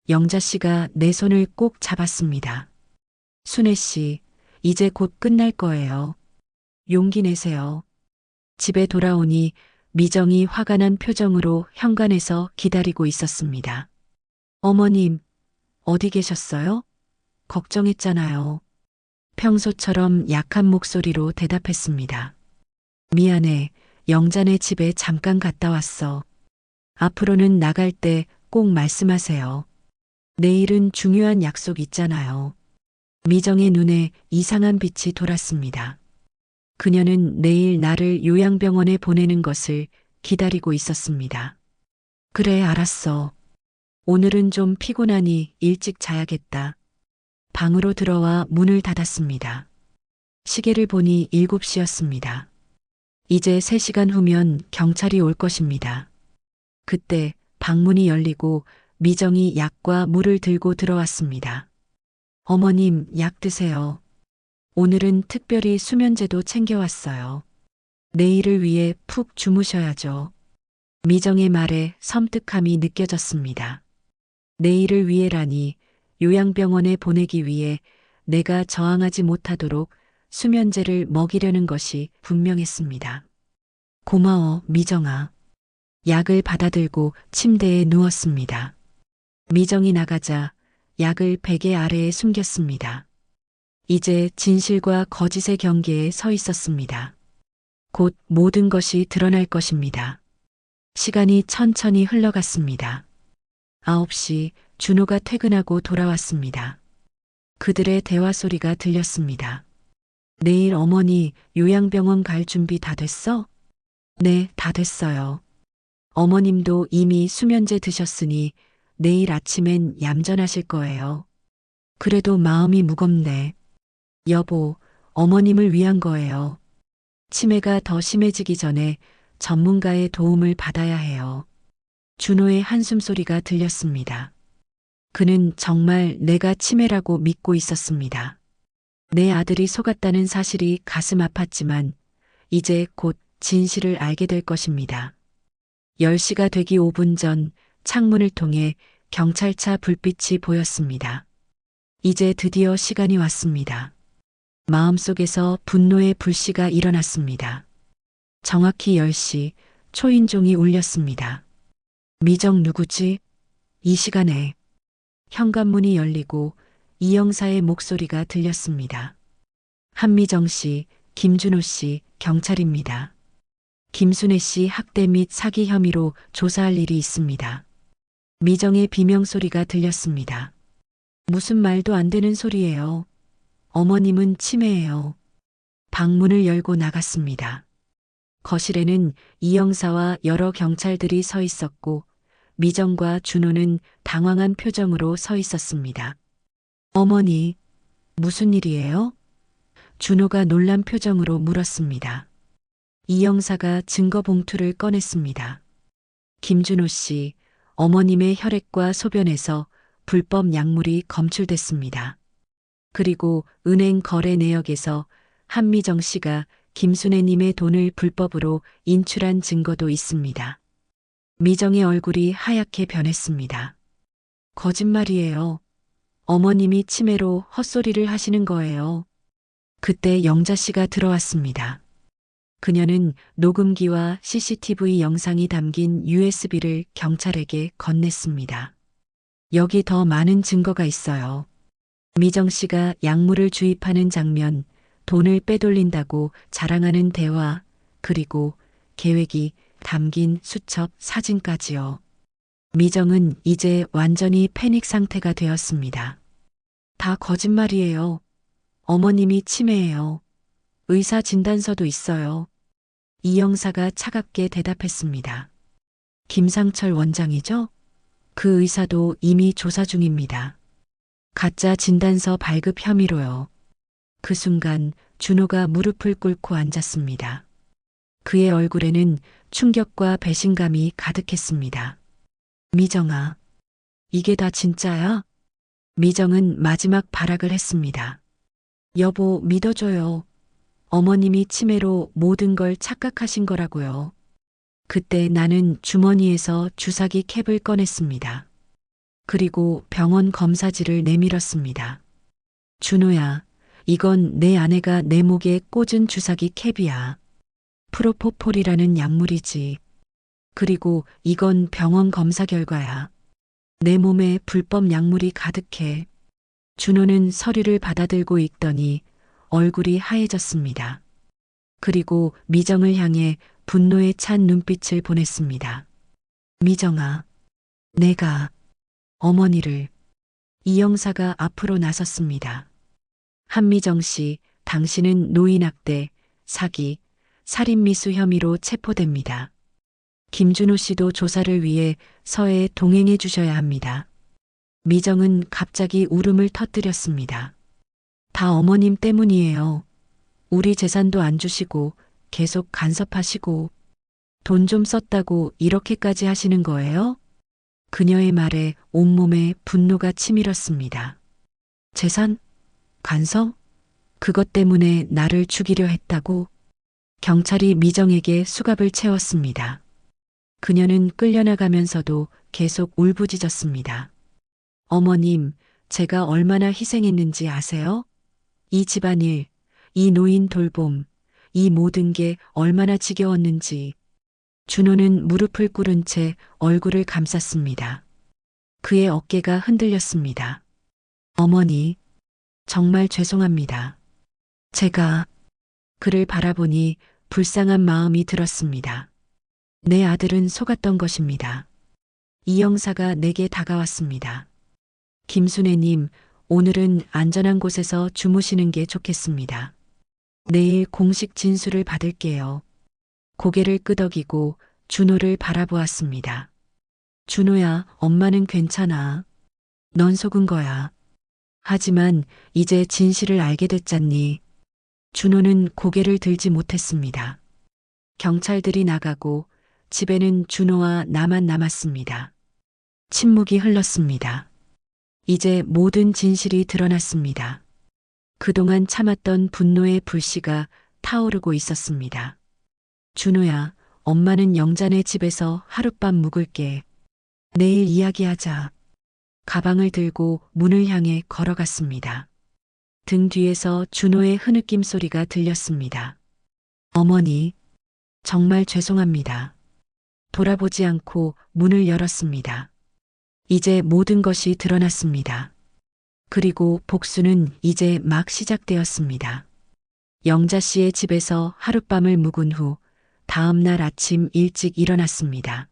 영자 씨가 내 손을 꼭 잡았습니다. 순애 씨, 이제 곧 끝날 거예요. 용기 내세요. 집에 돌아오니 미정이 화가 난 표정으로 현관에서 기다리고 있었습니다. 어머님, 어디 계셨어요? 걱정했잖아요. 평소처럼 약한 목소리로 대답했습니다. 미안해, 영자네 집에 잠깐 갔다 왔어. 앞으로는 나갈 때 꼭 말씀하세요. 내일은 중요한 약속 있잖아요. 미정의 눈에 이상한 빛이 돌았습니다. 그녀는 내일 나를 요양병원에 보내는 것을 기다리고 있었습니다. 그래, 알았어. 오늘은 좀 피곤하니 일찍 자야겠다. 방으로 들어와 문을 닫았습니다. 시계를 보니 7시였습니다. 이제 3시간 후면 경찰이 올 것입니다. 그때 방문이 열리고 미정이 약과 물을 들고 들어왔습니다. 어머님, 약 드세요. 오늘은 특별히 수면제도 챙겨왔어요. 내일을 위해 푹 주무셔야죠. 미정의 말에 섬뜩함이 느껴졌습니다. 내일을 위해라니, 요양병원에 보내기 위해 내가 저항하지 못하도록 수면제를 먹이려는 것이 분명했습니다. 고마워, 미정아. 약을 받아들고 침대에 누웠습니다. 미정이 나가자 약을 베개 아래에 숨겼습니다. 이제 진실과 거짓의 경계에 서 있었습니다. 곧 모든 것이 드러날 것입니다. 시간이 천천히 흘러갔습니다. 9시, 준호가 퇴근하고 돌아왔습니다. 그들의 대화 소리가 들렸습니다. 내일 어머니 요양병원 갈 준비 다 됐어? 네, 다 됐어요. 어머님도 이미 수면제 드셨으니 내일 아침엔 얌전하실 거예요. 그래도 마음이 무겁네. 여보, 어머님을 위한 거예요. 치매가 더 심해지기 전에 전문가의 도움을 받아야 해요. 준호의 한숨 소리가 들렸습니다. 그는 정말 내가 치매라고 믿고 있었습니다. 내 아들이 속았다는 사실이 가슴 아팠지만 이제 곧 진실을 알게 될 것입니다. 10시가 되기 5분 전 창문을 통해 경찰차 불빛이 보였습니다. 이제 드디어 시간이 왔습니다. 마음속에서 분노의 불씨가 일어났습니다. 정확히 10시 초인종이 울렸습니다. 미정 누구지? 이 시간에. 현관문이 열리고 이영사의 목소리가 들렸습니다. 한미정 씨, 김준호 씨, 경찰입니다. 김순애 씨 학대 및 사기 혐의로 조사할 일이 있습니다. 미정의 비명소리가 들렸습니다. 무슨 말도 안 되는 소리예요. 어머님은 치매예요. 방문을 열고 나갔습니다. 거실에는 이영사와 여러 경찰들이 서 있었고 미정과 준호는 당황한 표정으로 서 있었습니다. 어머니, 무슨 일이에요? 준호가 놀란 표정으로 물었습니다. 이영사가 증거 봉투를 꺼냈습니다. 김준호 씨, 어머님의 혈액과 소변에서 불법 약물이 검출됐습니다. 그리고 은행 거래 내역에서 한미정 씨가 김순애님의 돈을 불법으로 인출한 증거도 있습니다. 미정의 얼굴이 하얗게 변했습니다. 거짓말이에요. 어머님이 치매로 헛소리를 하시는 거예요. 그때 영자 씨가 들어왔습니다. 그녀는 녹음기와 CCTV 영상이 담긴 USB를 경찰에게 건넸습니다. 여기 더 많은 증거가 있어요. 미정 씨가 약물을 주입하는 장면, 돈을 빼돌린다고 자랑하는 대화, 그리고 계획이 담긴 수첩 사진까지요. 미정은 이제 완전히 패닉 상태가 되었습니다. 다 거짓말이에요. 어머님이 치매예요. 의사 진단서도 있어요. 이 형사가 차갑게 대답했습니다. 김상철 원장이죠? 그 의사도 이미 조사 중입니다. 가짜 진단서 발급 혐의로요. 그 순간 준호가 무릎을 꿇고 앉았습니다. 그의 얼굴에는 충격과 배신감이 가득했습니다. 미정아, 이게 다 진짜야? 미정은 마지막 발악을 했습니다. 여보, 믿어줘요. 어머님이 치매로 모든 걸 착각하신 거라고요. 그때 나는 주머니에서 주사기 캡을 꺼냈습니다. 그리고 병원 검사지를 내밀었습니다. 준호야, 이건 내 아내가 내 목에 꽂은 주사기 캡이야. 프로포폴이라는 약물이지. 그리고 이건 병원 검사 결과야. 내 몸에 불법 약물이 가득해. 준호는 서류를 받아들고 읽더니 얼굴이 하얘졌습니다. 그리고 미정을 향해 분노에 찬 눈빛을 보냈습니다. 미정아, 내가 어머니를. 이 형사가 앞으로 나섰습니다. 한미정 씨, 당신은 노인학대, 사기, 살인미수 혐의로 체포됩니다. 김준호 씨도 조사를 위해 서해에 동행해 주셔야 합니다. 미정은 갑자기 울음을 터뜨렸습니다. 다 어머님 때문이에요. 우리 재산도 안 주시고 계속 간섭하시고 돈 좀 썼다고 이렇게까지 하시는 거예요? 그녀의 말에 온몸에 분노가 치밀었습니다. 재산? 간섭? 그것 때문에 나를 죽이려 했다고? 경찰이 미정에게 수갑을 채웠습니다. 그녀는 끌려나가면서도 계속 울부짖었습니다. 어머님, 제가 얼마나 희생했는지 아세요? 이 집안일, 이 노인 돌봄, 이 모든 게 얼마나 지겨웠는지. 준호는 무릎을 꿇은 채 얼굴을 감쌌습니다. 그의 어깨가 흔들렸습니다. 어머니, 정말 죄송합니다. 제가 그를 바라보니 불쌍한 마음이 들었습니다. 내 아들은 속았던 것입니다. 이 형사가 내게 다가왔습니다. 김순애님, 오늘은 안전한 곳에서 주무시는 게 좋겠습니다. 내일 공식 진술을 받을게요. 고개를 끄덕이고 준호를 바라보았습니다. 준호야, 엄마는 괜찮아. 넌 속은 거야. 하지만 이제 진실을 알게 됐잖니. 준호는 고개를 들지 못했습니다. 경찰들이 나가고 집에는 준호와 나만 남았습니다. 침묵이 흘렀습니다. 이제 모든 진실이 드러났습니다. 그동안 참았던 분노의 불씨가 타오르고 있었습니다. 준호야, 엄마는 영자네 집에서 하룻밤 묵을게. 내일 이야기하자. 가방을 들고 문을 향해 걸어갔습니다. 등 뒤에서 준호의 흐느낌 소리가 들렸습니다. 어머니, 정말 죄송합니다. 돌아보지 않고 문을 열었습니다. 이제 모든 것이 드러났습니다. 그리고 복수는 이제 막 시작되었습니다. 영자 씨의 집에서 하룻밤을 묵은 후 다음 날 아침 일찍 일어났습니다.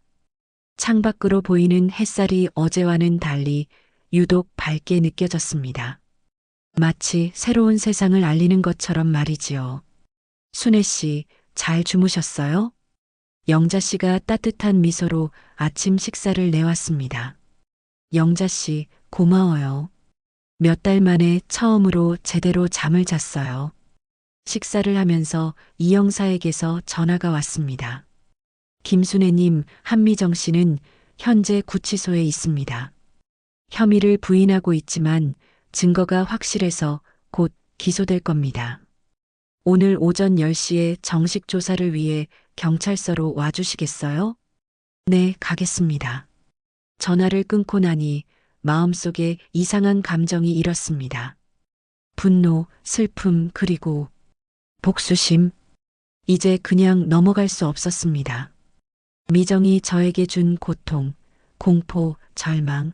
창밖으로 보이는 햇살이 어제와는 달리 유독 밝게 느껴졌습니다. 마치 새로운 세상을 알리는 것처럼 말이지요. 순애 씨, 잘 주무셨어요? 영자 씨가 따뜻한 미소로 아침 식사를 내왔습니다. 영자 씨, 고마워요. 몇 달 만에 처음으로 제대로 잠을 잤어요. 식사를 하면서 이 형사에게서 전화가 왔습니다. 김순애님, 한미정 씨는 현재 구치소에 있습니다. 혐의를 부인하고 있지만 증거가 확실해서 곧 기소될 겁니다. 오늘 오전 10시에 정식 조사를 위해 경찰서로 와주시겠어요? 네, 가겠습니다. 전화를 끊고 나니 마음속에 이상한 감정이 일었습니다. 분노, 슬픔, 그리고 복수심. 이제 그냥 넘어갈 수 없었습니다. 미정이 저에게 준 고통, 공포, 절망.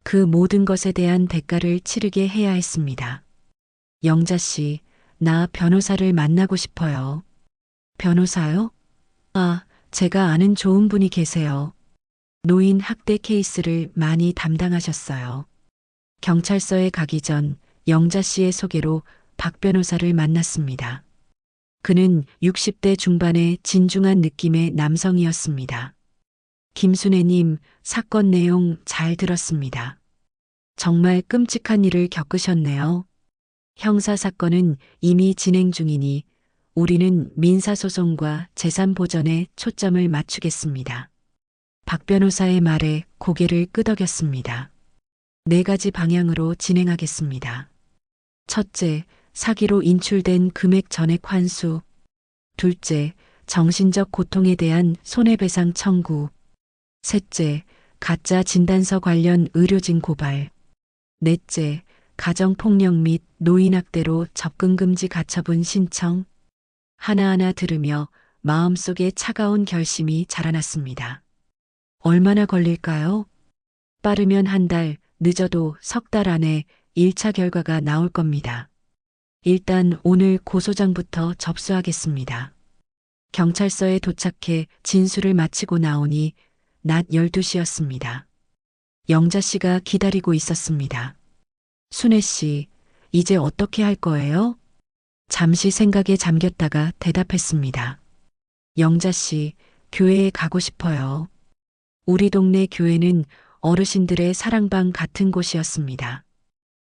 그 모든 것에 대한 대가를 치르게 해야 했습니다. 영자 씨, 나 변호사를 만나고 싶어요. 변호사요? 아, 제가 아는 좋은 분이 계세요. 노인 학대 케이스를 많이 담당하셨어요. 경찰서에 가기 전 영자 씨의 소개로 박 변호사를 만났습니다. 그는 60대 중반의 진중한 느낌의 남성이었습니다. 김순애님, 사건 내용 잘 들었습니다. 정말 끔찍한 일을 겪으셨네요. 형사사건은 이미 진행 중이니 우리는 민사소송과 재산보전에 초점을 맞추겠습니다. 박 변호사의 말에 고개를 끄덕였습니다. 4가지 방향으로 진행하겠습니다. 첫째, 사기로 인출된 금액 전액 환수. 둘째, 정신적 고통에 대한 손해배상 청구. 셋째, 가짜 진단서 관련 의료진 고발. 넷째, 가정폭력 및 노인학대로 접근금지 가처분 신청. 하나하나 들으며 마음속에 차가운 결심이 자라났습니다. 얼마나 걸릴까요? 빠르면 1달, 늦어도 3달 안에 1차 결과가 나올 겁니다. 일단 오늘 고소장부터 접수하겠습니다. 경찰서에 도착해 진술을 마치고 나오니 낮 12시였습니다. 영자 씨가 기다리고 있었습니다. 순애 씨, 이제 어떻게 할 거예요? 잠시 생각에 잠겼다가 대답했습니다. 영자 씨, 교회에 가고 싶어요. 우리 동네 교회는 어르신들의 사랑방 같은 곳이었습니다.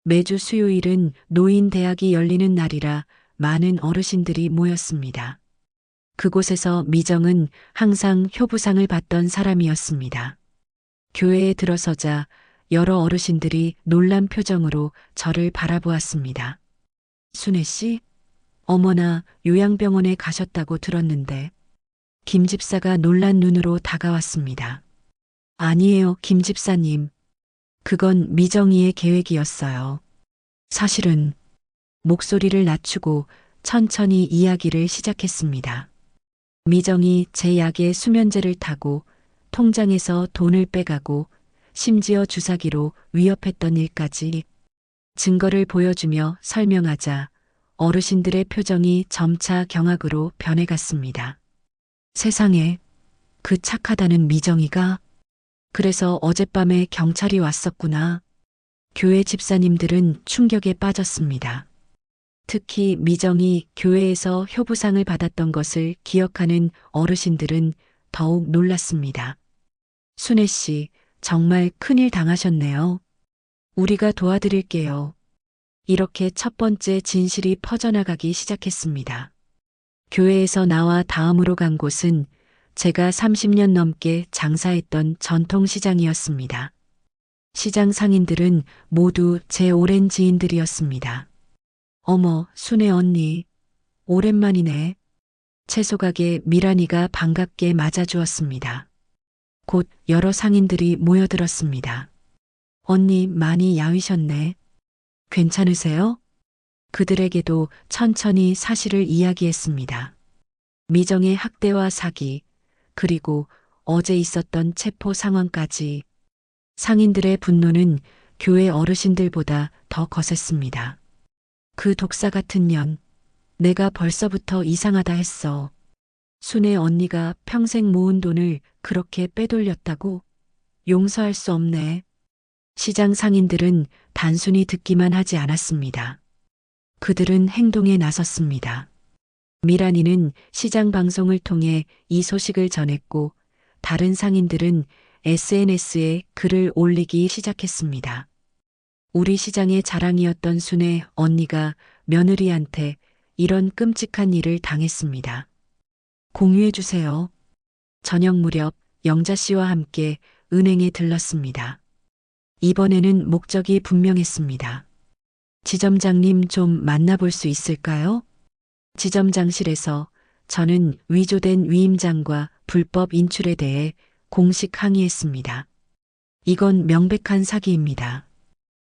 매주 수요일은 노인 대학이 열리는 날이라 많은 어르신들이 모였습니다. 그곳에서 미정은 항상 효부상을 받던 사람이었습니다. 교회에 들어서자 여러 어르신들이 놀란 표정으로 저를 바라보았습니다. 순애 씨? 어머나 요양병원에 가셨다고 들었는데. 김 집사가 놀란 눈으로 다가왔습니다. 아니에요, 김 집사님. 그건 미정이의 계획이었어요. 사실은 목소리를 낮추고 천천히 이야기를 시작했습니다. 미정이 제 약에 수면제를 타고 통장에서 돈을 빼가고 심지어 주사기로 위협했던 일까지 증거를 보여주며 설명하자 어르신들의 표정이 점차 경악으로 변해갔습니다. 세상에, 그 착하다는 미정이가? 그래서 어젯밤에 경찰이 왔었구나. 교회 집사님들은 충격에 빠졌습니다. 특히 미정이 교회에서 효부상을 받았던 것을 기억하는 어르신들은 더욱 놀랐습니다. 순애 씨, 정말 큰일 당하셨네요. 우리가 도와드릴게요. 이렇게 첫 번째 진실이 퍼져나가기 시작했습니다. 교회에서 나와 다음으로 간 곳은 제가 30년 넘게 장사했던 전통시장이었습니다. 시장 상인들은 모두 제 오랜 지인들이었습니다. 어머, 순애 언니. 오랜만이네. 채소가게 미란이가 반갑게 맞아주었습니다. 곧 여러 상인들이 모여들었습니다. 언니 많이 야위셨네. 괜찮으세요? 그들에게도 천천히 사실을 이야기했습니다. 미정의 학대와 사기, 그리고 어제 있었던 체포 상황까지. 상인들의 분노는 교회 어르신들보다 더 거셌습니다. 그 독사 같은 년, 내가 벌써부터 이상하다 했어. 순애 언니가 평생 모은 돈을 그렇게 빼돌렸다고? 용서할 수 없네. 시장 상인들은 단순히 듣기만 하지 않았습니다. 그들은 행동에 나섰습니다. 미란이는 시장 방송을 통해 이 소식을 전했고 다른 상인들은 SNS에 글을 올리기 시작했습니다. 우리 시장의 자랑이었던 순애 언니가 며느리한테 이런 끔찍한 일을 당했습니다. 공유해 주세요. 저녁 무렵 영자 씨와 함께 은행에 들렀습니다. 이번에는 목적이 분명했습니다. 지점장님 좀 만나볼 수 있을까요? 지점장실에서 저는 위조된 위임장과 불법 인출에 대해 공식 항의했습니다. 이건 명백한 사기입니다.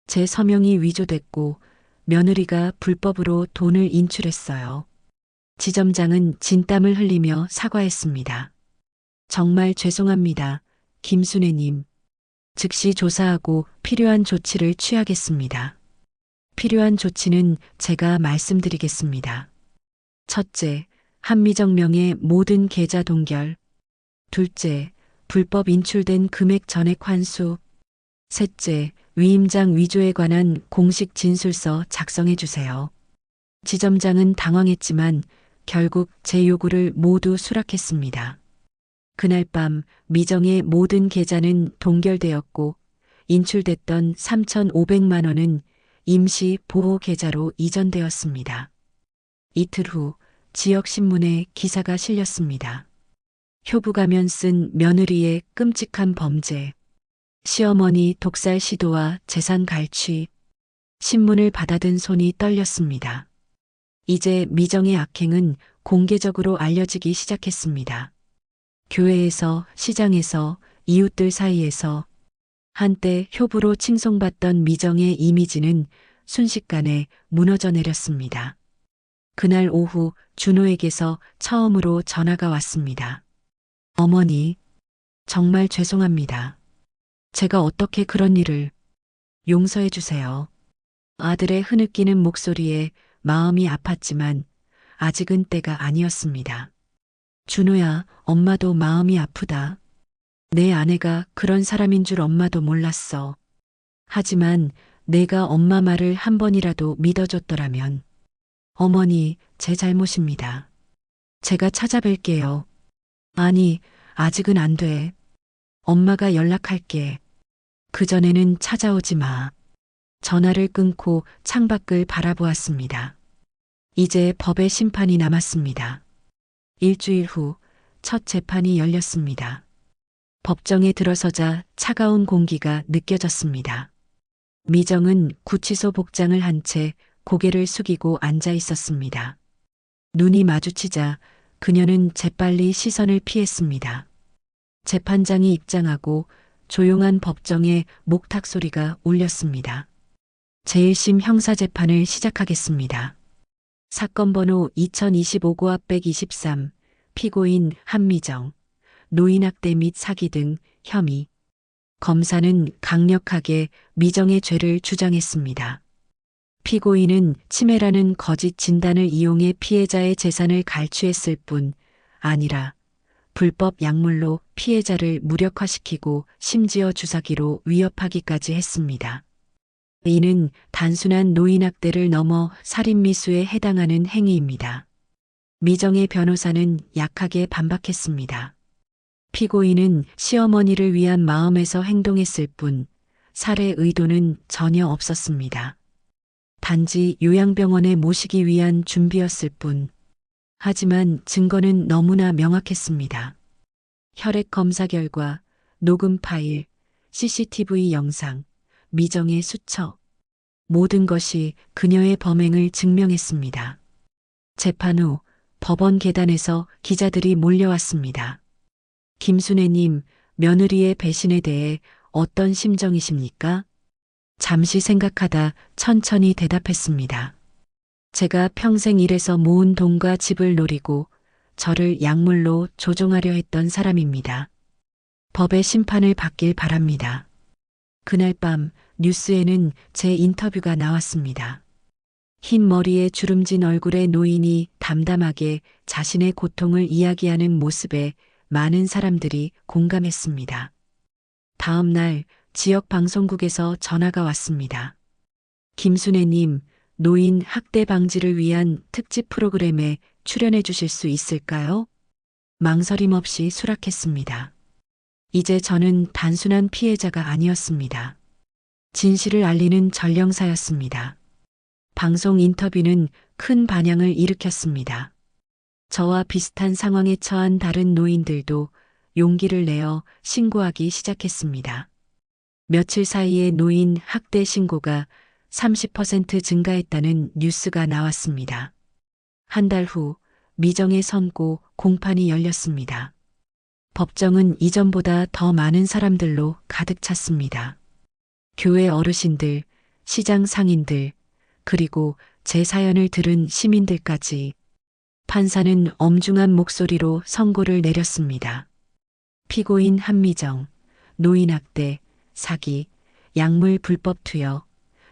제 서명이 위조됐고 며느리가 불법으로 돈을 인출했어요. 지점장은 진땀을 흘리며 사과했습니다. 정말 죄송합니다, 김순애님. 즉시 조사하고 필요한 조치를 취하겠습니다. 필요한 조치는 제가 말씀드리겠습니다. 첫째, 한미정 명의 모든 계좌 동결. 둘째, 불법 인출된 금액 전액 환수. 셋째, 위임장 위조에 관한 공식 진술서 작성해 주세요. 지점장은 당황했지만 결국 제 요구를 모두 수락했습니다. 그날 밤 미정의 모든 계좌는 동결되었고 인출됐던 3,500만 원은 임시 보호 계좌로 이전되었습니다. 이틀 후 지역신문에 기사가 실렸습니다. 효부가면 쓴 며느리의 끔찍한 범죄. 시어머니 독살 시도와 재산 갈취. 신문을 받아든 손이 떨렸습니다. 이제 미정의 악행은 공개적으로 알려지기 시작했습니다. 교회에서, 시장에서, 이웃들 사이에서 한때 효부로 칭송받던 미정의 이미지는 순식간에 무너져 내렸습니다. 그날 오후 준호에게서 처음으로 전화가 왔습니다. 어머니, 정말 죄송합니다. 제가 어떻게 그런 일을. 용서해 주세요. 아들의 흐느끼는 목소리에 마음이 아팠지만 아직은 때가 아니었습니다. 준호야, 엄마도 마음이 아프다. 내 아내가 그런 사람인 줄 엄마도 몰랐어. 하지만 내가 엄마 말을 한 번이라도 믿어줬더라면. 어머니, 제 잘못입니다. 제가 찾아뵐게요. 아니, 아직은 안 돼. 엄마가 연락할게. 그전에는 찾아오지 마. 전화를 끊고 창밖을 바라보았습니다. 이제 법의 심판이 남았습니다. 일주일 후 첫 재판이 열렸습니다. 법정에 들어서자 차가운 공기가 느껴졌습니다. 미정은 구치소 복장을 한 채 고개를 숙이고 앉아 있었습니다. 눈이 마주치자 그녀는 재빨리 시선을 피했습니다. 재판장이 입장하고 조용한 법정에 목탁 소리가 울렸습니다. 제1심 형사재판을 시작하겠습니다. 사건 번호 2025-123, 피고인 한미정, 노인학대 및 사기 등 혐의. 검사는 강력하게 미정의 죄를 주장했습니다. 피고인은 치매라는 거짓 진단을 이용해 피해자의 재산을 갈취했을 뿐 아니라 불법 약물로 피해자를 무력화시키고 심지어 주사기로 위협하기까지 했습니다. 이는 단순한 노인학대를 넘어 살인미수에 해당하는 행위입니다. 미정의 변호사는 약하게 반박했습니다. 피고인은 시어머니를 위한 마음에서 행동했을 뿐 살해 의도는 전혀 없었습니다. 단지 요양병원에 모시기 위한 준비였을 뿐. 하지만 증거는 너무나 명확했습니다. 혈액 검사 결과, 녹음 파일, CCTV 영상, 미정의 수첩. 모든 것이 그녀의 범행을 증명했습니다. 재판 후 법원 계단에서 기자들이 몰려왔습니다. 김순애님, 며느리의 배신에 대해 어떤 심정이십니까? 잠시 생각하다 천천히 대답했습니다. 제가 평생 일해서 모은 돈과 집을 노리고 저를 약물로 조종하려 했던 사람입니다. 법의 심판을 받길 바랍니다. 그날 밤 뉴스에는 제 인터뷰가 나왔습니다. 흰 머리에 주름진 얼굴의 노인이 담담하게 자신의 고통을 이야기하는 모습에 많은 사람들이 공감했습니다. 다음 날 지역 방송국에서 전화가 왔습니다. 김순애님, 노인 학대 방지를 위한 특집 프로그램에 출연해 주실 수 있을까요? 망설임 없이 수락했습니다. 이제 저는 단순한 피해자가 아니었습니다. 진실을 알리는 전령사였습니다. 방송 인터뷰는 큰 반향을 일으켰습니다. 저와 비슷한 상황에 처한 다른 노인들도 용기를 내어 신고하기 시작했습니다. 며칠 사이에 노인 학대 신고가 30% 증가했다는 뉴스가 나왔습니다. 한 달 후 미정의 선고 공판이 열렸습니다. 법정은 이전보다 더 많은 사람들로 가득 찼습니다. 교회 어르신들, 시장 상인들, 그리고 제 사연을 들은 시민들까지. 판사는 엄중한 목소리로 선고를 내렸습니다. 피고인 한미정, 노인학대, 사기, 약물 불법 투여,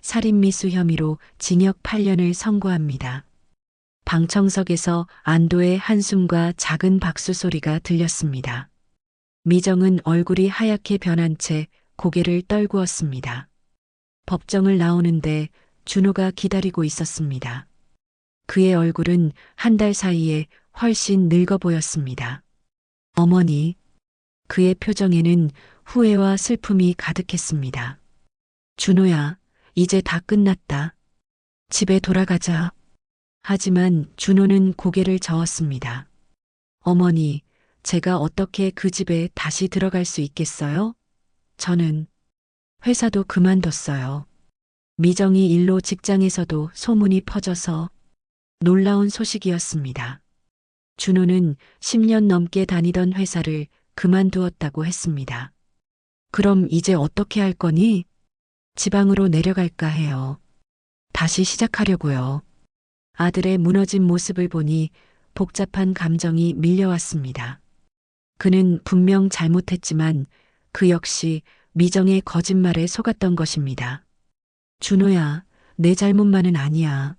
살인미수 혐의로 징역 8년을 선고합니다. 방청석에서 안도의 한숨과 작은 박수 소리가 들렸습니다. 미정은 얼굴이 하얗게 변한 채 고개를 떨구었습니다. 법정을 나오는데 준호가 기다리고 있었습니다. 그의 얼굴은 한 달 사이에 훨씬 늙어 보였습니다. 어머니, 그의 표정에는 후회와 슬픔이 가득했습니다. 준호야, 이제 다 끝났다. 집에 돌아가자. 하지만 준호는 고개를 저었습니다. 어머니, 제가 어떻게 그 집에 다시 들어갈 수 있겠어요? 저는 회사도 그만뒀어요. 미정이 일로 직장에서도 소문이 퍼져서 놀라운 소식이었습니다. 준호는 10년 넘게 다니던 회사를 그만두었다고 했습니다. 그럼 이제 어떻게 할 거니? 지방으로 내려갈까 해요. 다시 시작하려고요. 아들의 무너진 모습을 보니 복잡한 감정이 밀려왔습니다. 그는 분명 잘못했지만 그 역시 미정의 거짓말에 속았던 것입니다. 준호야, 내 잘못만은 아니야.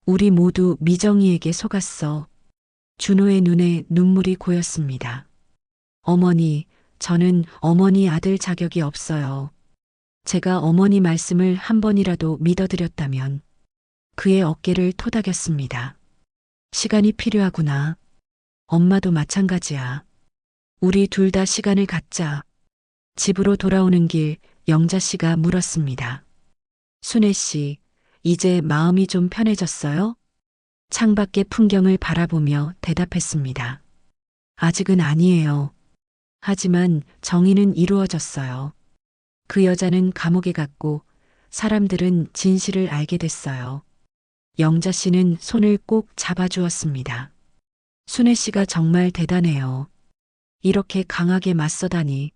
우리 모두 미정이에게 속았어. 준호의 눈에 눈물이 고였습니다. 어머니, 저는 어머니 아들 자격이 없어요. 제가 어머니 말씀을 한 번이라도 믿어드렸다면 그의 어깨를 토닥였습니다. 시간이 필요하구나. 엄마도 마찬가지야. 우리 둘 다 시간을 갖자. 집으로 돌아오는 길 영자 씨가 물었습니다. 순애 씨, 이제 마음이 좀 편해졌어요? 창밖의 풍경을 바라보며 대답했습니다. 아직은 아니에요. 하지만 정의는 이루어졌어요. 그 여자는 감옥에 갔고 사람들은 진실을 알게 됐어요. 영자 씨는 손을 꼭 잡아주었습니다. 순애 씨가 정말 대단해요. 이렇게 강하게 맞서다니.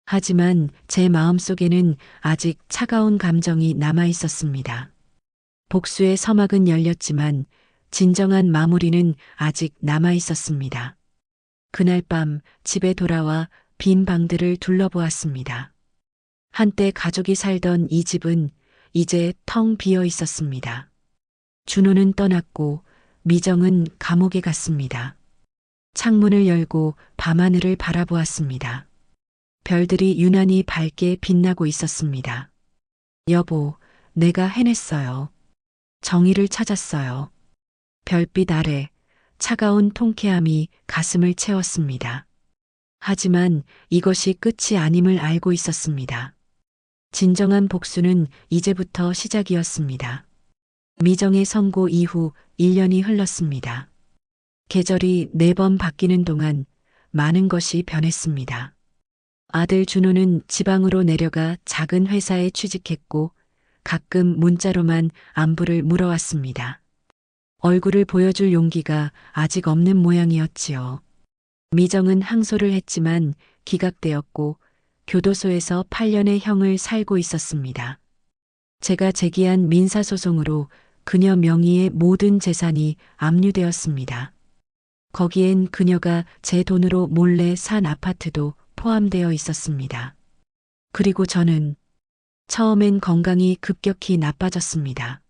하지만 제 마음속에는 아직 차가운 감정이 남아 있었습니다. 복수의 서막은 열렸지만 진정한 마무리는 아직 남아 있었습니다. 그날 밤 집에 돌아와 빈 방들을 둘러보았습니다. 한때 가족이 살던 이 집은 이제 텅 비어 있었습니다. 준호는 떠났고 미정은 감옥에 갔습니다. 창문을 열고 밤하늘을 바라보았습니다. 별들이 유난히 밝게 빛나고 있었습니다. 여보, 내가 해냈어요. 정의를 찾았어요. 별빛 아래 차가운 통쾌함이 가슴을 채웠습니다. 하지만 이것이 끝이 아님을 알고 있었습니다. 진정한 복수는 이제부터 시작이었습니다. 미정의 선고 이후 1년이 흘렀습니다. 계절이 4번 바뀌는 동안 많은 것이 변했습니다. 아들 준호는 지방으로 내려가 작은 회사에 취직했고 가끔 문자로만 안부를 물어왔습니다. 얼굴을 보여줄 용기가 아직 없는 모양이었지요. 미정은 항소를 했지만 기각되었고 교도소에서 8년의 형을 살고 있었습니다. 제가 제기한 민사소송으로 그녀 명의의 모든 재산이 압류되었습니다. 거기엔 그녀가 제 돈으로 몰래 산 아파트도 포함되어 있었습니다. 그리고 저는 처음엔 건강이 급격히 나빠졌습니다.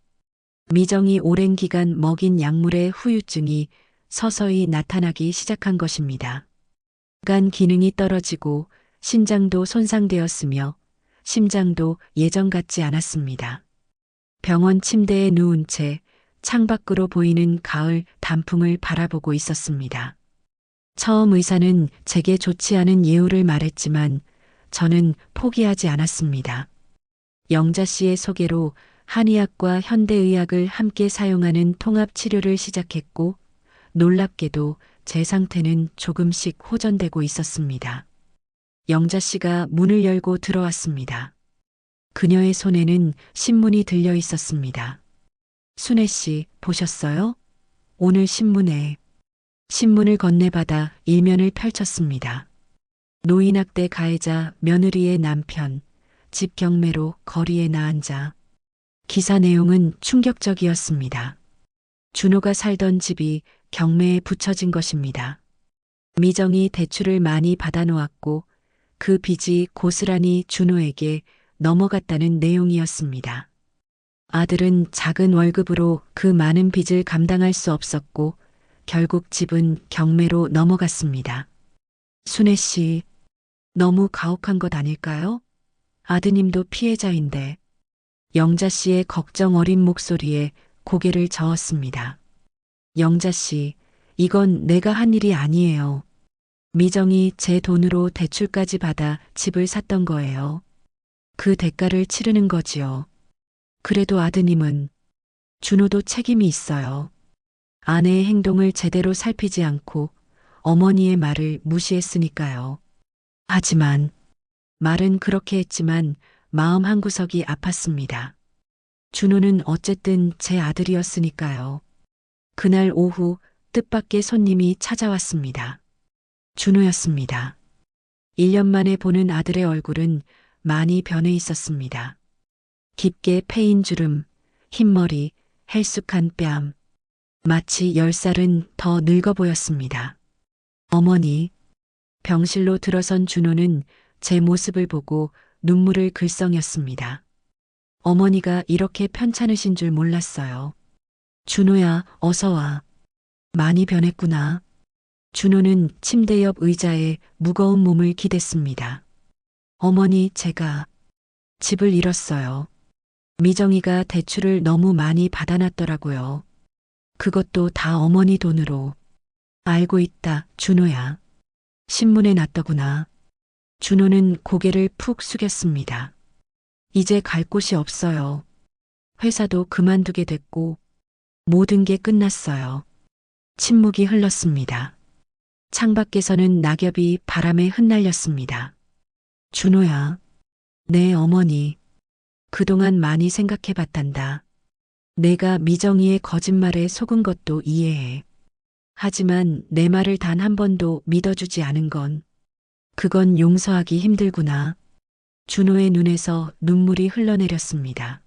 미정이 오랜 기간 먹인 약물의 후유증이 서서히 나타나기 시작한 것입니다. 간 기능이 떨어지고 신장도 손상되었으며 심장도 예전 같지 않았습니다. 병원 침대에 누운 채 창밖으로 보이는 가을 단풍을 바라보고 있었습니다. 처음 의사는 제게 좋지 않은 예우를 말했지만 저는 포기하지 않았습니다. 영자 씨의 소개로 한의학과 현대의학을 함께 사용하는 통합 치료를 시작했고 놀랍게도 제 상태는 조금씩 호전되고 있었습니다. 영자 씨가 문을 열고 들어왔습니다. 그녀의 손에는 신문이 들려 있었습니다. 순애 씨, 보셨어요? 오늘 신문에. 신문을 건네받아 일면을 펼쳤습니다. 노인학대 가해자 며느리의 남편, 집 경매로 거리에 나앉아. 기사 내용은 충격적이었습니다. 준호가 살던 집이 경매에 붙여진 것입니다. 미정이 대출을 많이 받아놓았고 그 빚이 고스란히 준호에게 넘어갔다는 내용이었습니다. 아들은 작은 월급으로 그 많은 빚을 감당할 수 없었고 결국 집은 경매로 넘어갔습니다. 순애 씨, 너무 가혹한 것 아닐까요? 아드님도 피해자인데. 영자 씨의 걱정 어린 목소리에 고개를 저었습니다. 영자 씨, 이건 내가 한 일이 아니에요. 미정이 제 돈으로 대출까지 받아 집을 샀던 거예요. 그 대가를 치르는 거지요. 그래도 아드님은 준호도 책임이 있어요. 아내의 행동을 제대로 살피지 않고 어머니의 말을 무시했으니까요. 하지만 말은 그렇게 했지만 마음 한구석이 아팠습니다. 준호는 어쨌든 제 아들이었으니까요. 그날 오후 뜻밖의 손님이 찾아왔습니다. 준호였습니다. 1년 만에 보는 아들의 얼굴은 많이 변해 있었습니다. 깊게 패인 주름, 흰머리, 헬쑥한 뺨. 마치 10살은 더 늙어 보였습니다. 어머니, 병실로 들어선 준호는 제 모습을 보고 눈물을 글썽였습니다. 어머니가 이렇게 편찮으신 줄 몰랐어요. 준호야, 어서 와. 많이 변했구나. 준호는 침대 옆 의자에 무거운 몸을 기댔습니다. 어머니, 제가 집을 잃었어요. 미정이가 대출을 너무 많이 받아놨더라고요. 그것도 다 어머니 돈으로. 알고 있다, 준호야. 신문에 났더구나. 준호는 고개를 푹 숙였습니다. 이제 갈 곳이 없어요. 회사도 그만두게 됐고 모든 게 끝났어요. 침묵이 흘렀습니다. 창밖에서는 낙엽이 바람에 흩날렸습니다. 준호야, 내 어머니. 그동안 많이 생각해 봤단다. 내가 미정이의 거짓말에 속은 것도 이해해. 하지만 내 말을 단 한 번도 믿어주지 않은 건 그건 용서하기 힘들구나. 준호의 눈에서 눈물이 흘러내렸습니다.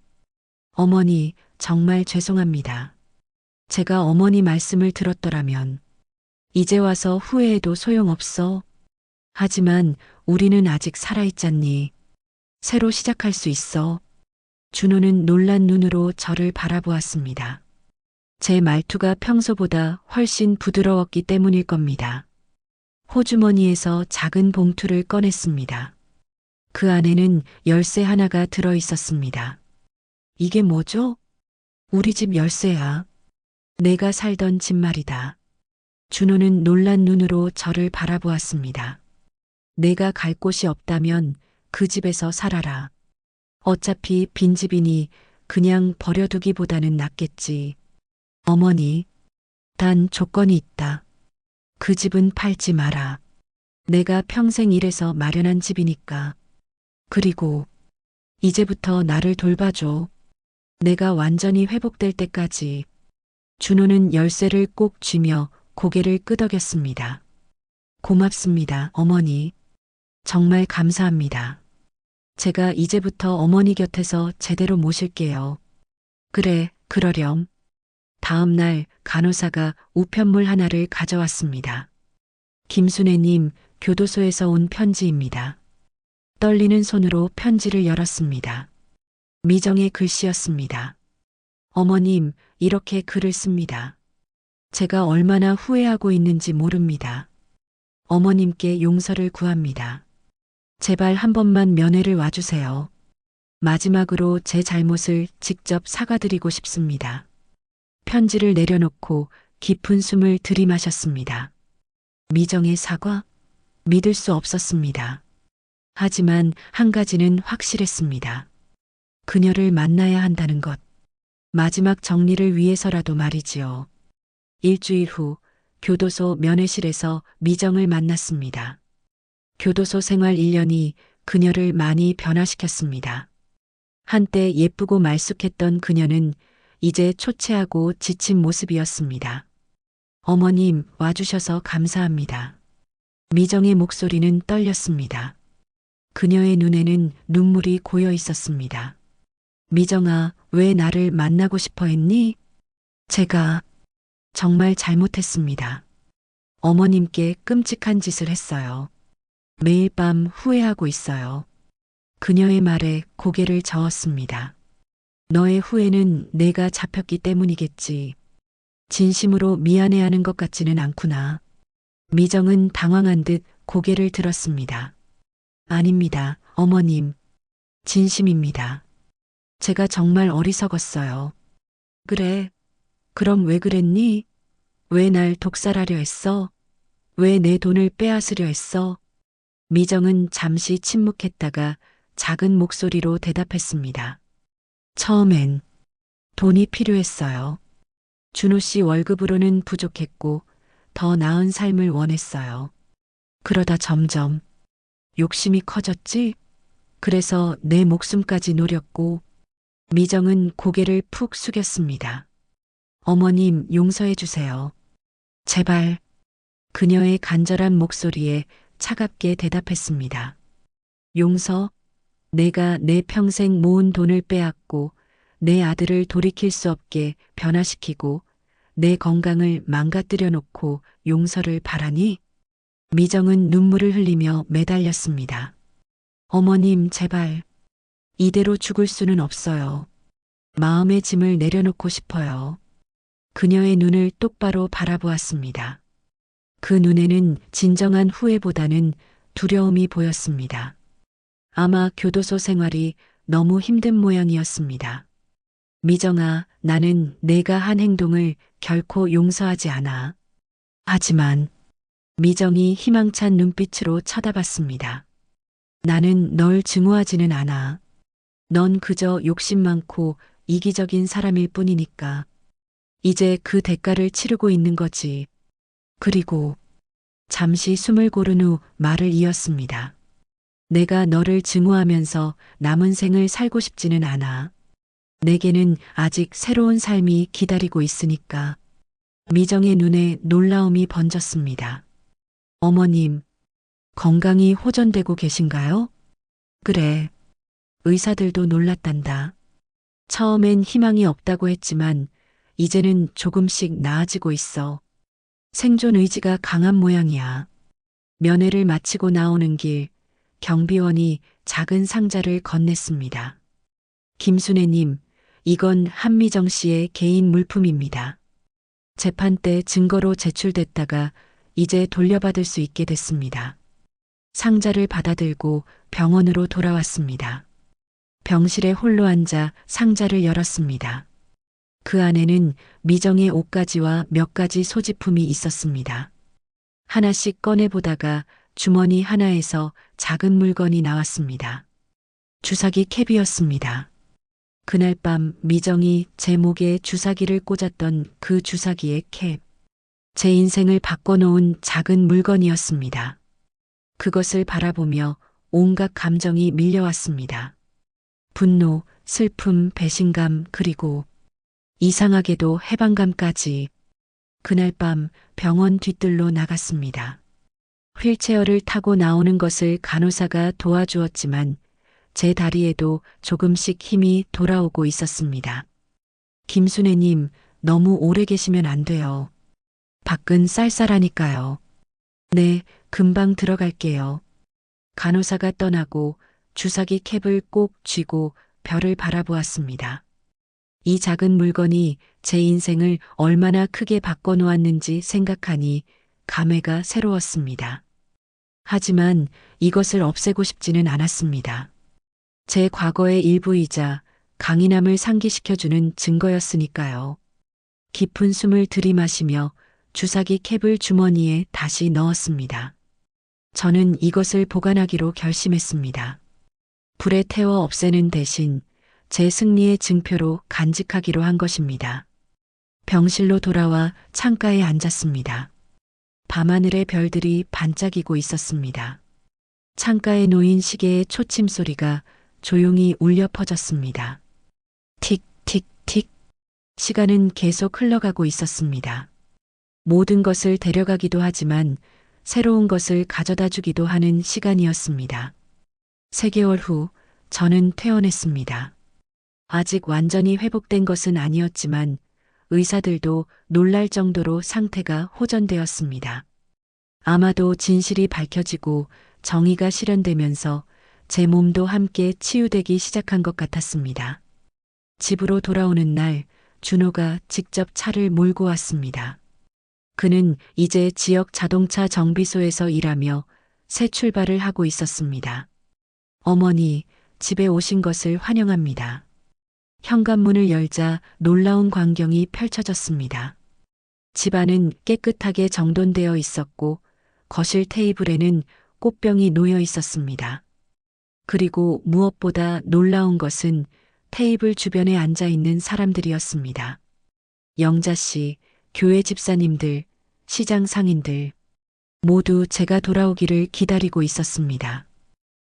어머니, 정말 죄송합니다. 제가 어머니 말씀을 들었더라면 이제 와서 후회해도 소용없어. 하지만 우리는 아직 살아있잖니. 새로 시작할 수 있어. 준호는 놀란 눈으로 저를 바라보았습니다. 제 말투가 평소보다 훨씬 부드러웠기 때문일 겁니다. 호주머니에서 작은 봉투를 꺼냈습니다. 그 안에는 열쇠 하나가 들어 있었습니다. 이게 뭐죠? 우리 집 열쇠야. 내가 살던 집 말이다. 준호는 놀란 눈으로 저를 바라보았습니다. 내가 갈 곳이 없다면 그 집에서 살아라. 어차피 빈집이니 그냥 버려두기보다는 낫겠지. 어머니, 단 조건이 있다. 그 집은 팔지 마라. 내가 평생 일해서 마련한 집이니까. 그리고 이제부터 나를 돌봐줘. 내가 완전히 회복될 때까지. 준호는 열쇠를 꼭 쥐며 고개를 끄덕였습니다. 고맙습니다, 어머니. 정말 감사합니다. 제가 이제부터 어머니 곁에서 제대로 모실게요. 그래, 그러렴. 다음 날 간호사가 우편물 하나를 가져왔습니다. 김순애님, 교도소에서 온 편지입니다. 떨리는 손으로 편지를 열었습니다. 미정의 글씨였습니다. 어머님, 이렇게 글을 씁니다. 제가 얼마나 후회하고 있는지 모릅니다. 어머님께 용서를 구합니다. 제발 한 번만 면회를 와주세요. 마지막으로 제 잘못을 직접 사과드리고 싶습니다. 편지를 내려놓고 깊은 숨을 들이마셨습니다. 미정의 사과? 믿을 수 없었습니다. 하지만 한 가지는 확실했습니다. 그녀를 만나야 한다는 것. 마지막 정리를 위해서라도 말이지요. 일주일 후 교도소 면회실에서 미정을 만났습니다. 교도소 생활 1년이 그녀를 많이 변화시켰습니다. 한때 예쁘고 말쑥했던 그녀는 이제 초췌하고 지친 모습이었습니다. 어머님, 와주셔서 감사합니다. 미정의 목소리는 떨렸습니다. 그녀의 눈에는 눈물이 고여 있었습니다. 미정아, 왜 나를 만나고 싶어 했니? 제가 정말 잘못했습니다. 어머님께 끔찍한 짓을 했어요. 매일 밤 후회하고 있어요. 그녀의 말에 고개를 저었습니다. 너의 후회는 내가 잡혔기 때문이겠지. 진심으로 미안해하는 것 같지는 않구나. 미정은 당황한 듯 고개를 들었습니다. 아닙니다, 어머님. 진심입니다. 제가 정말 어리석었어요. 그래. 그럼 왜 그랬니? 왜 날 독살하려 했어? 왜 내 돈을 빼앗으려 했어? 미정은 잠시 침묵했다가 작은 목소리로 대답했습니다. 처음엔 돈이 필요했어요. 준호 씨 월급으로는 부족했고 더 나은 삶을 원했어요. 그러다 점점 욕심이 커졌지? 그래서 내 목숨까지 노렸고. 미정은 고개를 푹 숙였습니다. 어머님 용서해 주세요. 제발. 그녀의 간절한 목소리에 차갑게 대답했습니다. 용서? 내가 내 평생 모은 돈을 빼앗고 내 아들을 돌이킬 수 없게 변화시키고 내 건강을 망가뜨려 놓고 용서를 바라니? 미정은 눈물을 흘리며 매달렸습니다. 어머님, 제발. 이대로 죽을 수는 없어요. 마음의 짐을 내려놓고 싶어요. 그녀의 눈을 똑바로 바라보았습니다. 그 눈에는 진정한 후회보다는 두려움이 보였습니다. 아마 교도소 생활이 너무 힘든 모양이었습니다. 미정아, 나는 내가 한 행동을 결코 용서하지 않아. 하지만 미정이 희망찬 눈빛으로 쳐다봤습니다. 나는 널 증오하지는 않아. 넌 그저 욕심 많고 이기적인 사람일 뿐이니까. 이제 그 대가를 치르고 있는 거지. 그리고 잠시 숨을 고른 후 말을 이었습니다. 내가 너를 증오하면서 남은 생을 살고 싶지는 않아. 내게는 아직 새로운 삶이 기다리고 있으니까. 미정의 눈에 놀라움이 번졌습니다. 어머님, 건강이 호전되고 계신가요? 그래. 의사들도 놀랐단다. 처음엔 희망이 없다고 했지만 이제는 조금씩 나아지고 있어. 생존 의지가 강한 모양이야. 면회를 마치고 나오는 길, 경비원이 작은 상자를 건넸습니다. 김순애님, 이건 한미정 씨의 개인 물품입니다. 재판 때 증거로 제출됐다가 이제 돌려받을 수 있게 됐습니다. 상자를 받아들고 병원으로 돌아왔습니다. 병실에 홀로 앉아 상자를 열었습니다. 그 안에는 미정의 옷가지와 몇 가지 소지품이 있었습니다. 하나씩 꺼내보다가 주머니 하나에서 작은 물건이 나왔습니다. 주사기 캡이었습니다. 그날 밤 미정이 제 목에 주사기를 꽂았던 그 주사기의 캡. 제 인생을 바꿔놓은 작은 물건이었습니다. 그것을 바라보며 온갖 감정이 밀려왔습니다. 분노, 슬픔, 배신감, 그리고 이상하게도 해방감까지. 그날 밤 병원 뒤뜰로 나갔습니다. 휠체어를 타고 나오는 것을 간호사가 도와주었지만 제 다리에도 조금씩 힘이 돌아오고 있었습니다. 김순애님, 너무 오래 계시면 안 돼요. 밖은 쌀쌀하니까요. 네, 금방 들어갈게요. 간호사가 떠나고 주사기 캡을 꼭 쥐고 별을 바라보았습니다. 이 작은 물건이 제 인생을 얼마나 크게 바꿔놓았는지 생각하니 감회가 새로웠습니다. 하지만 이것을 없애고 싶지는 않았습니다. 제 과거의 일부이자 강인함을 상기시켜주는 증거였으니까요. 깊은 숨을 들이마시며 주사기 캡을 주머니에 다시 넣었습니다. 저는 이것을 보관하기로 결심했습니다. 불에 태워 없애는 대신 제 승리의 증표로 간직하기로 한 것입니다. 병실로 돌아와 창가에 앉았습니다. 밤하늘의 별들이 반짝이고 있었습니다. 창가에 놓인 시계의 초침 소리가 조용히 울려 퍼졌습니다. 틱, 틱, 틱. 시간은 계속 흘러가고 있었습니다. 모든 것을 데려가기도 하지만 새로운 것을 가져다 주기도 하는 시간이었습니다. 3개월 후 저는 퇴원했습니다. 아직 완전히 회복된 것은 아니었지만 의사들도 놀랄 정도로 상태가 호전되었습니다. 아마도 진실이 밝혀지고 정의가 실현되면서 제 몸도 함께 치유되기 시작한 것 같았습니다. 집으로 돌아오는 날 준호가 직접 차를 몰고 왔습니다. 그는 이제 지역 자동차 정비소에서 일하며 새 출발을 하고 있었습니다. 어머니, 집에 오신 것을 환영합니다. 현관문을 열자 놀라운 광경이 펼쳐졌습니다. 집안은 깨끗하게 정돈되어 있었고 거실 테이블에는 꽃병이 놓여 있었습니다. 그리고 무엇보다 놀라운 것은 테이블 주변에 앉아 있는 사람들이었습니다. 영자 씨, 교회 집사님들, 시장 상인들, 모두 제가 돌아오기를 기다리고 있었습니다.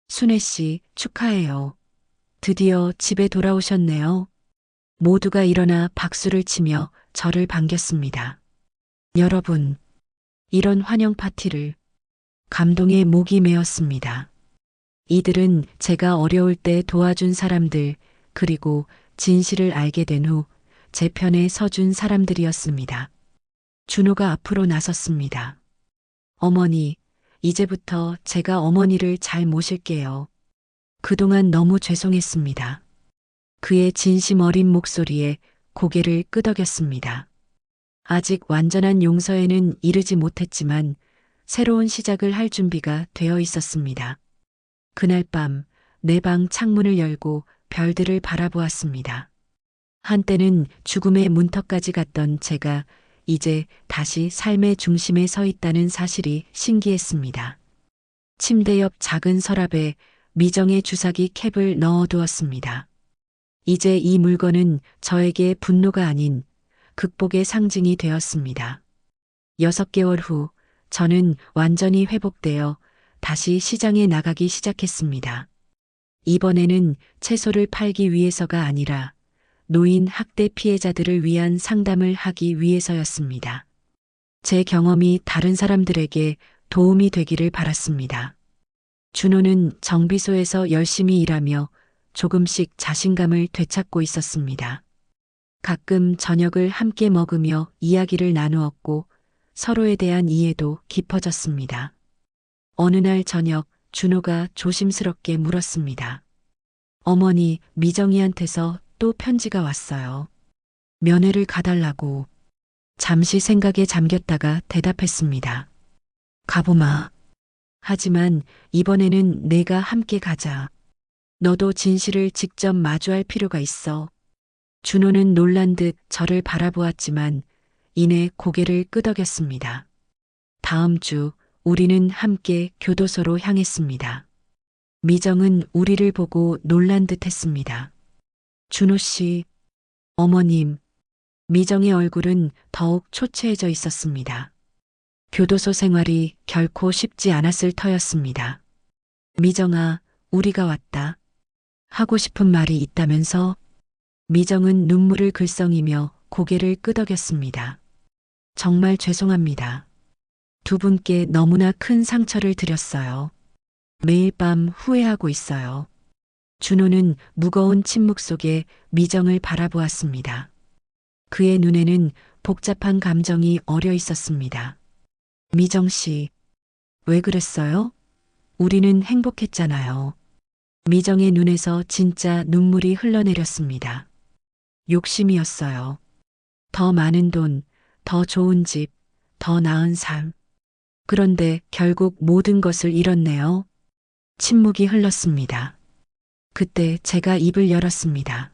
순애 씨, 축하해요. 드디어 집에 돌아오셨네요. 모두가 일어나 박수를 치며 저를 반겼습니다. 여러분, 이런 환영 파티를 감동의 목이 메었습니다. 이들은 제가 어려울 때 도와준 사람들, 그리고 진실을 알게 된 후 제 편에 서준 사람들이었습니다. 준호가 앞으로 나섰습니다. 어머니, 이제부터 제가 어머니를 잘 모실게요. 그동안 너무 죄송했습니다. 그의 진심 어린 목소리에 고개를 끄덕였습니다. 아직 완전한 용서에는 이르지 못했지만 새로운 시작을 할 준비가 되어 있었습니다. 그날 밤 내 방 창문을 열고 별들을 바라보았습니다. 한때는 죽음의 문턱까지 갔던 제가 이제 다시 삶의 중심에 서 있다는 사실이 신기했습니다. 침대 옆 작은 서랍에 미정의 주사기 캡을 넣어두었습니다. 이제 이 물건은 저에게 분노가 아닌 극복의 상징이 되었습니다. 6개월 후 저는 완전히 회복되어 다시 시장에 나가기 시작했습니다. 이번에는 채소를 팔기 위해서가 아니라 노인 학대 피해자들을 위한 상담을 하기 위해서였습니다. 제 경험이 다른 사람들에게 도움이 되기를 바랐습니다. 준호는 정비소에서 열심히 일하며 조금씩 자신감을 되찾고 있었습니다. 가끔 저녁을 함께 먹으며 이야기를 나누었고 서로에 대한 이해도 깊어졌습니다. 어느 날 저녁 준호가 조심스럽게 물었습니다. 어머니, 미정이한테서 또 편지가 왔어요. 면회를 가달라고. 잠시 생각에 잠겼다가 대답했습니다. 가보마. 하지만 이번에는 내가 함께 가자. 너도 진실을 직접 마주할 필요가 있어. 준호는 놀란 듯 저를 바라보았지만 이내 고개를 끄덕였습니다. 다음 주 우리는 함께 교도소로 향했습니다. 미정은 우리를 보고 놀란 듯 했습니다. 준호 씨, 어머님, 미정의 얼굴은 더욱 초췌해져 있었습니다. 교도소 생활이 결코 쉽지 않았을 터였습니다. 미정아, 우리가 왔다. 하고 싶은 말이 있다면서? 미정은 눈물을 글썽이며 고개를 끄덕였습니다. 정말 죄송합니다. 두 분께 너무나 큰 상처를 드렸어요. 매일 밤 후회하고 있어요. 준호는 무거운 침묵 속에 미정을 바라보았습니다. 그의 눈에는 복잡한 감정이 어려 있었습니다. 미정 씨, 왜 그랬어요? 우리는 행복했잖아요. 미정의 눈에서 진짜 눈물이 흘러내렸습니다. 욕심이었어요. 더 많은 돈, 더 좋은 집, 더 나은 삶. 그런데 결국 모든 것을 잃었네요. 침묵이 흘렀습니다. 그때 제가 입을 열었습니다.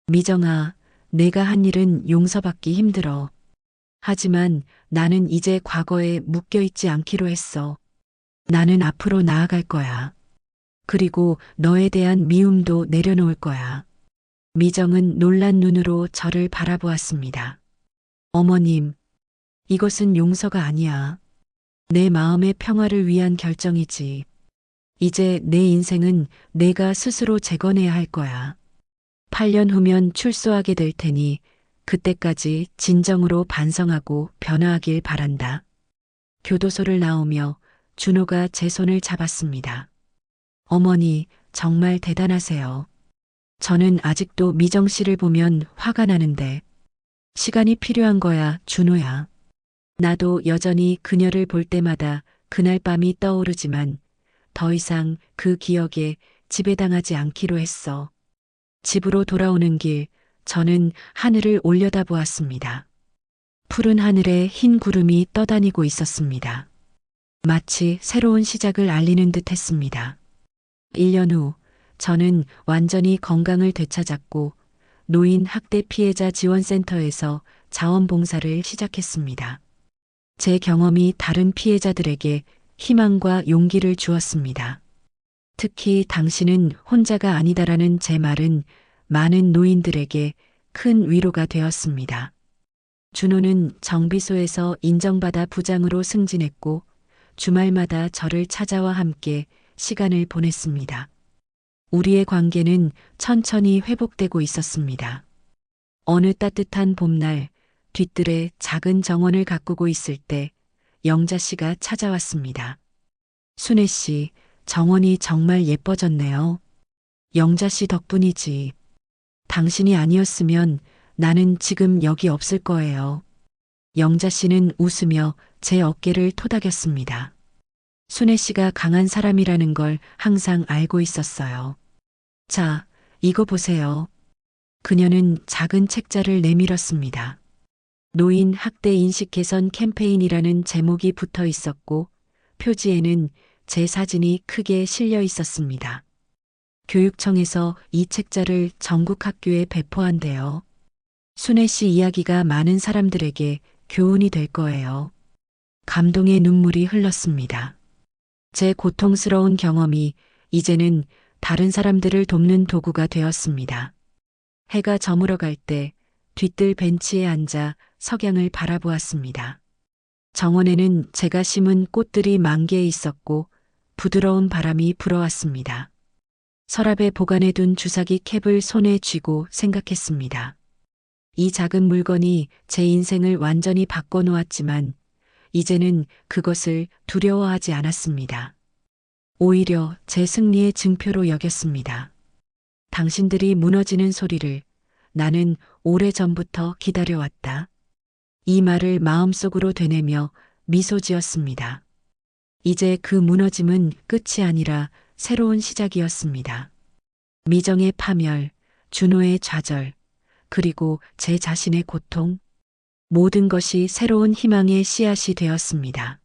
미정아, 내가 한 일은 용서받기 힘들어. 하지만 나는 이제 과거에 묶여있지 않기로 했어. 나는 앞으로 나아갈 거야. 그리고 너에 대한 미움도 내려놓을 거야. 미정은 놀란 눈으로 저를 바라보았습니다. 어머님, 이것은 용서가 아니야. 내 마음의 평화를 위한 결정이지. 이제 내 인생은 내가 스스로 재건해야 할 거야. 8년 후면 출소하게 될 테니 그때까지 진정으로 반성하고 변화하길 바란다. 교도소를 나오며 준호가 제 손을 잡았습니다. 어머니, 정말 대단하세요. 저는 아직도 미정 씨를 보면 화가 나는데 시간이 필요한 거야, 준호야. 나도 여전히 그녀를 볼 때마다 그날 밤이 떠오르지만 더 이상 그 기억에 지배당하지 않기로 했어. 집으로 돌아오는 길, 저는 하늘을 올려다보았습니다. 푸른 하늘에 흰 구름이 떠다니고 있었습니다. 마치 새로운 시작을 알리는 듯 했습니다. 1년 후 저는 완전히 건강을 되찾았고 노인 학대 피해자 지원센터에서 자원봉사를 시작했습니다. 제 경험이 다른 피해자들에게 희망과 용기를 주었습니다. 특히 당신은 혼자가 아니다라는 제 말은 많은 노인들에게 큰 위로가 되었습니다. 준호는 정비소에서 인정받아 부장으로 승진했고 주말마다 저를 찾아와 함께 시간을 보냈습니다. 우리의 관계는 천천히 회복되고 있었습니다. 어느 따뜻한 봄날 뒤뜰에 작은 정원을 가꾸고 있을 때 영자 씨가 찾아왔습니다. 순애 씨, 정원이 정말 예뻐졌네요. 영자 씨 덕분이지. 당신이 아니었으면 나는 지금 여기 없을 거예요. 영자 씨는 웃으며 제 어깨를 토닥였습니다. 순애 씨가 강한 사람이라는 걸 항상 알고 있었어요. 자, 이거 보세요. 그녀는 작은 책자를 내밀었습니다. 노인 학대 인식 개선 캠페인이라는 제목이 붙어 있었고 표지에는 제 사진이 크게 실려 있었습니다. 교육청에서 이 책자를 전국 학교에 배포한대요. 순애 씨 이야기가 많은 사람들에게 교훈이 될 거예요. 감동의 눈물이 흘렀습니다. 제 고통스러운 경험이 이제는 다른 사람들을 돕는 도구가 되었습니다. 해가 저물어 갈 때 뒤뜰 벤치에 앉아 석양을 바라보았습니다. 정원에는 제가 심은 꽃들이 만개해 있었고 부드러운 바람이 불어왔습니다. 서랍에 보관해둔 주사기 캡을 손에 쥐고 생각했습니다. 이 작은 물건이 제 인생을 완전히 바꿔놓았지만 이제는 그것을 두려워하지 않았습니다. 오히려 제 승리의 증표로 여겼습니다. 당신들이 무너지는 소리를 나는 오래전부터 기다려왔다. 이 말을 마음속으로 되뇌며 미소 지었습니다. 이제 그 무너짐은 끝이 아니라 새로운 시작이었습니다. 미정의 파멸, 준호의 좌절, 그리고 제 자신의 고통, 모든 것이 새로운 희망의 씨앗이 되었습니다.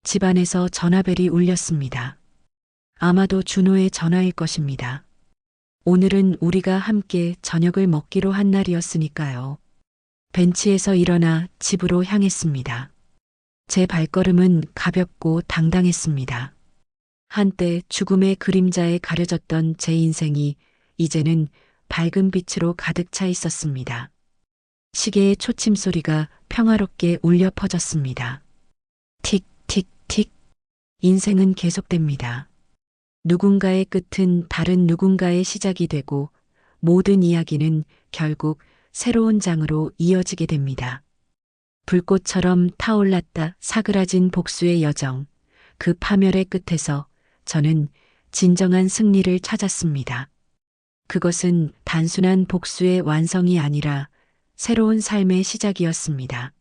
집안에서 전화벨이 울렸습니다. 아마도 준호의 전화일 것입니다. 오늘은 우리가 함께 저녁을 먹기로 한 날이었으니까요. 벤치에서 일어나 집으로 향했습니다. 제 발걸음은 가볍고 당당했습니다. 한때 죽음의 그림자에 가려졌던 제 인생이 이제는 밝은 빛으로 가득 차 있었습니다. 시계의 초침 소리가 평화롭게 울려 퍼졌습니다. 틱, 틱, 틱. 인생은 계속됩니다. 누군가의 끝은 다른 누군가의 시작이 되고 모든 이야기는 결국 새로운 장으로 이어지게 됩니다. 불꽃처럼 타올랐다 사그라진 복수의 여정, 그 파멸의 끝에서 저는 진정한 승리를 찾았습니다. 그것은 단순한 복수의 완성이 아니라 새로운 삶의 시작이었습니다.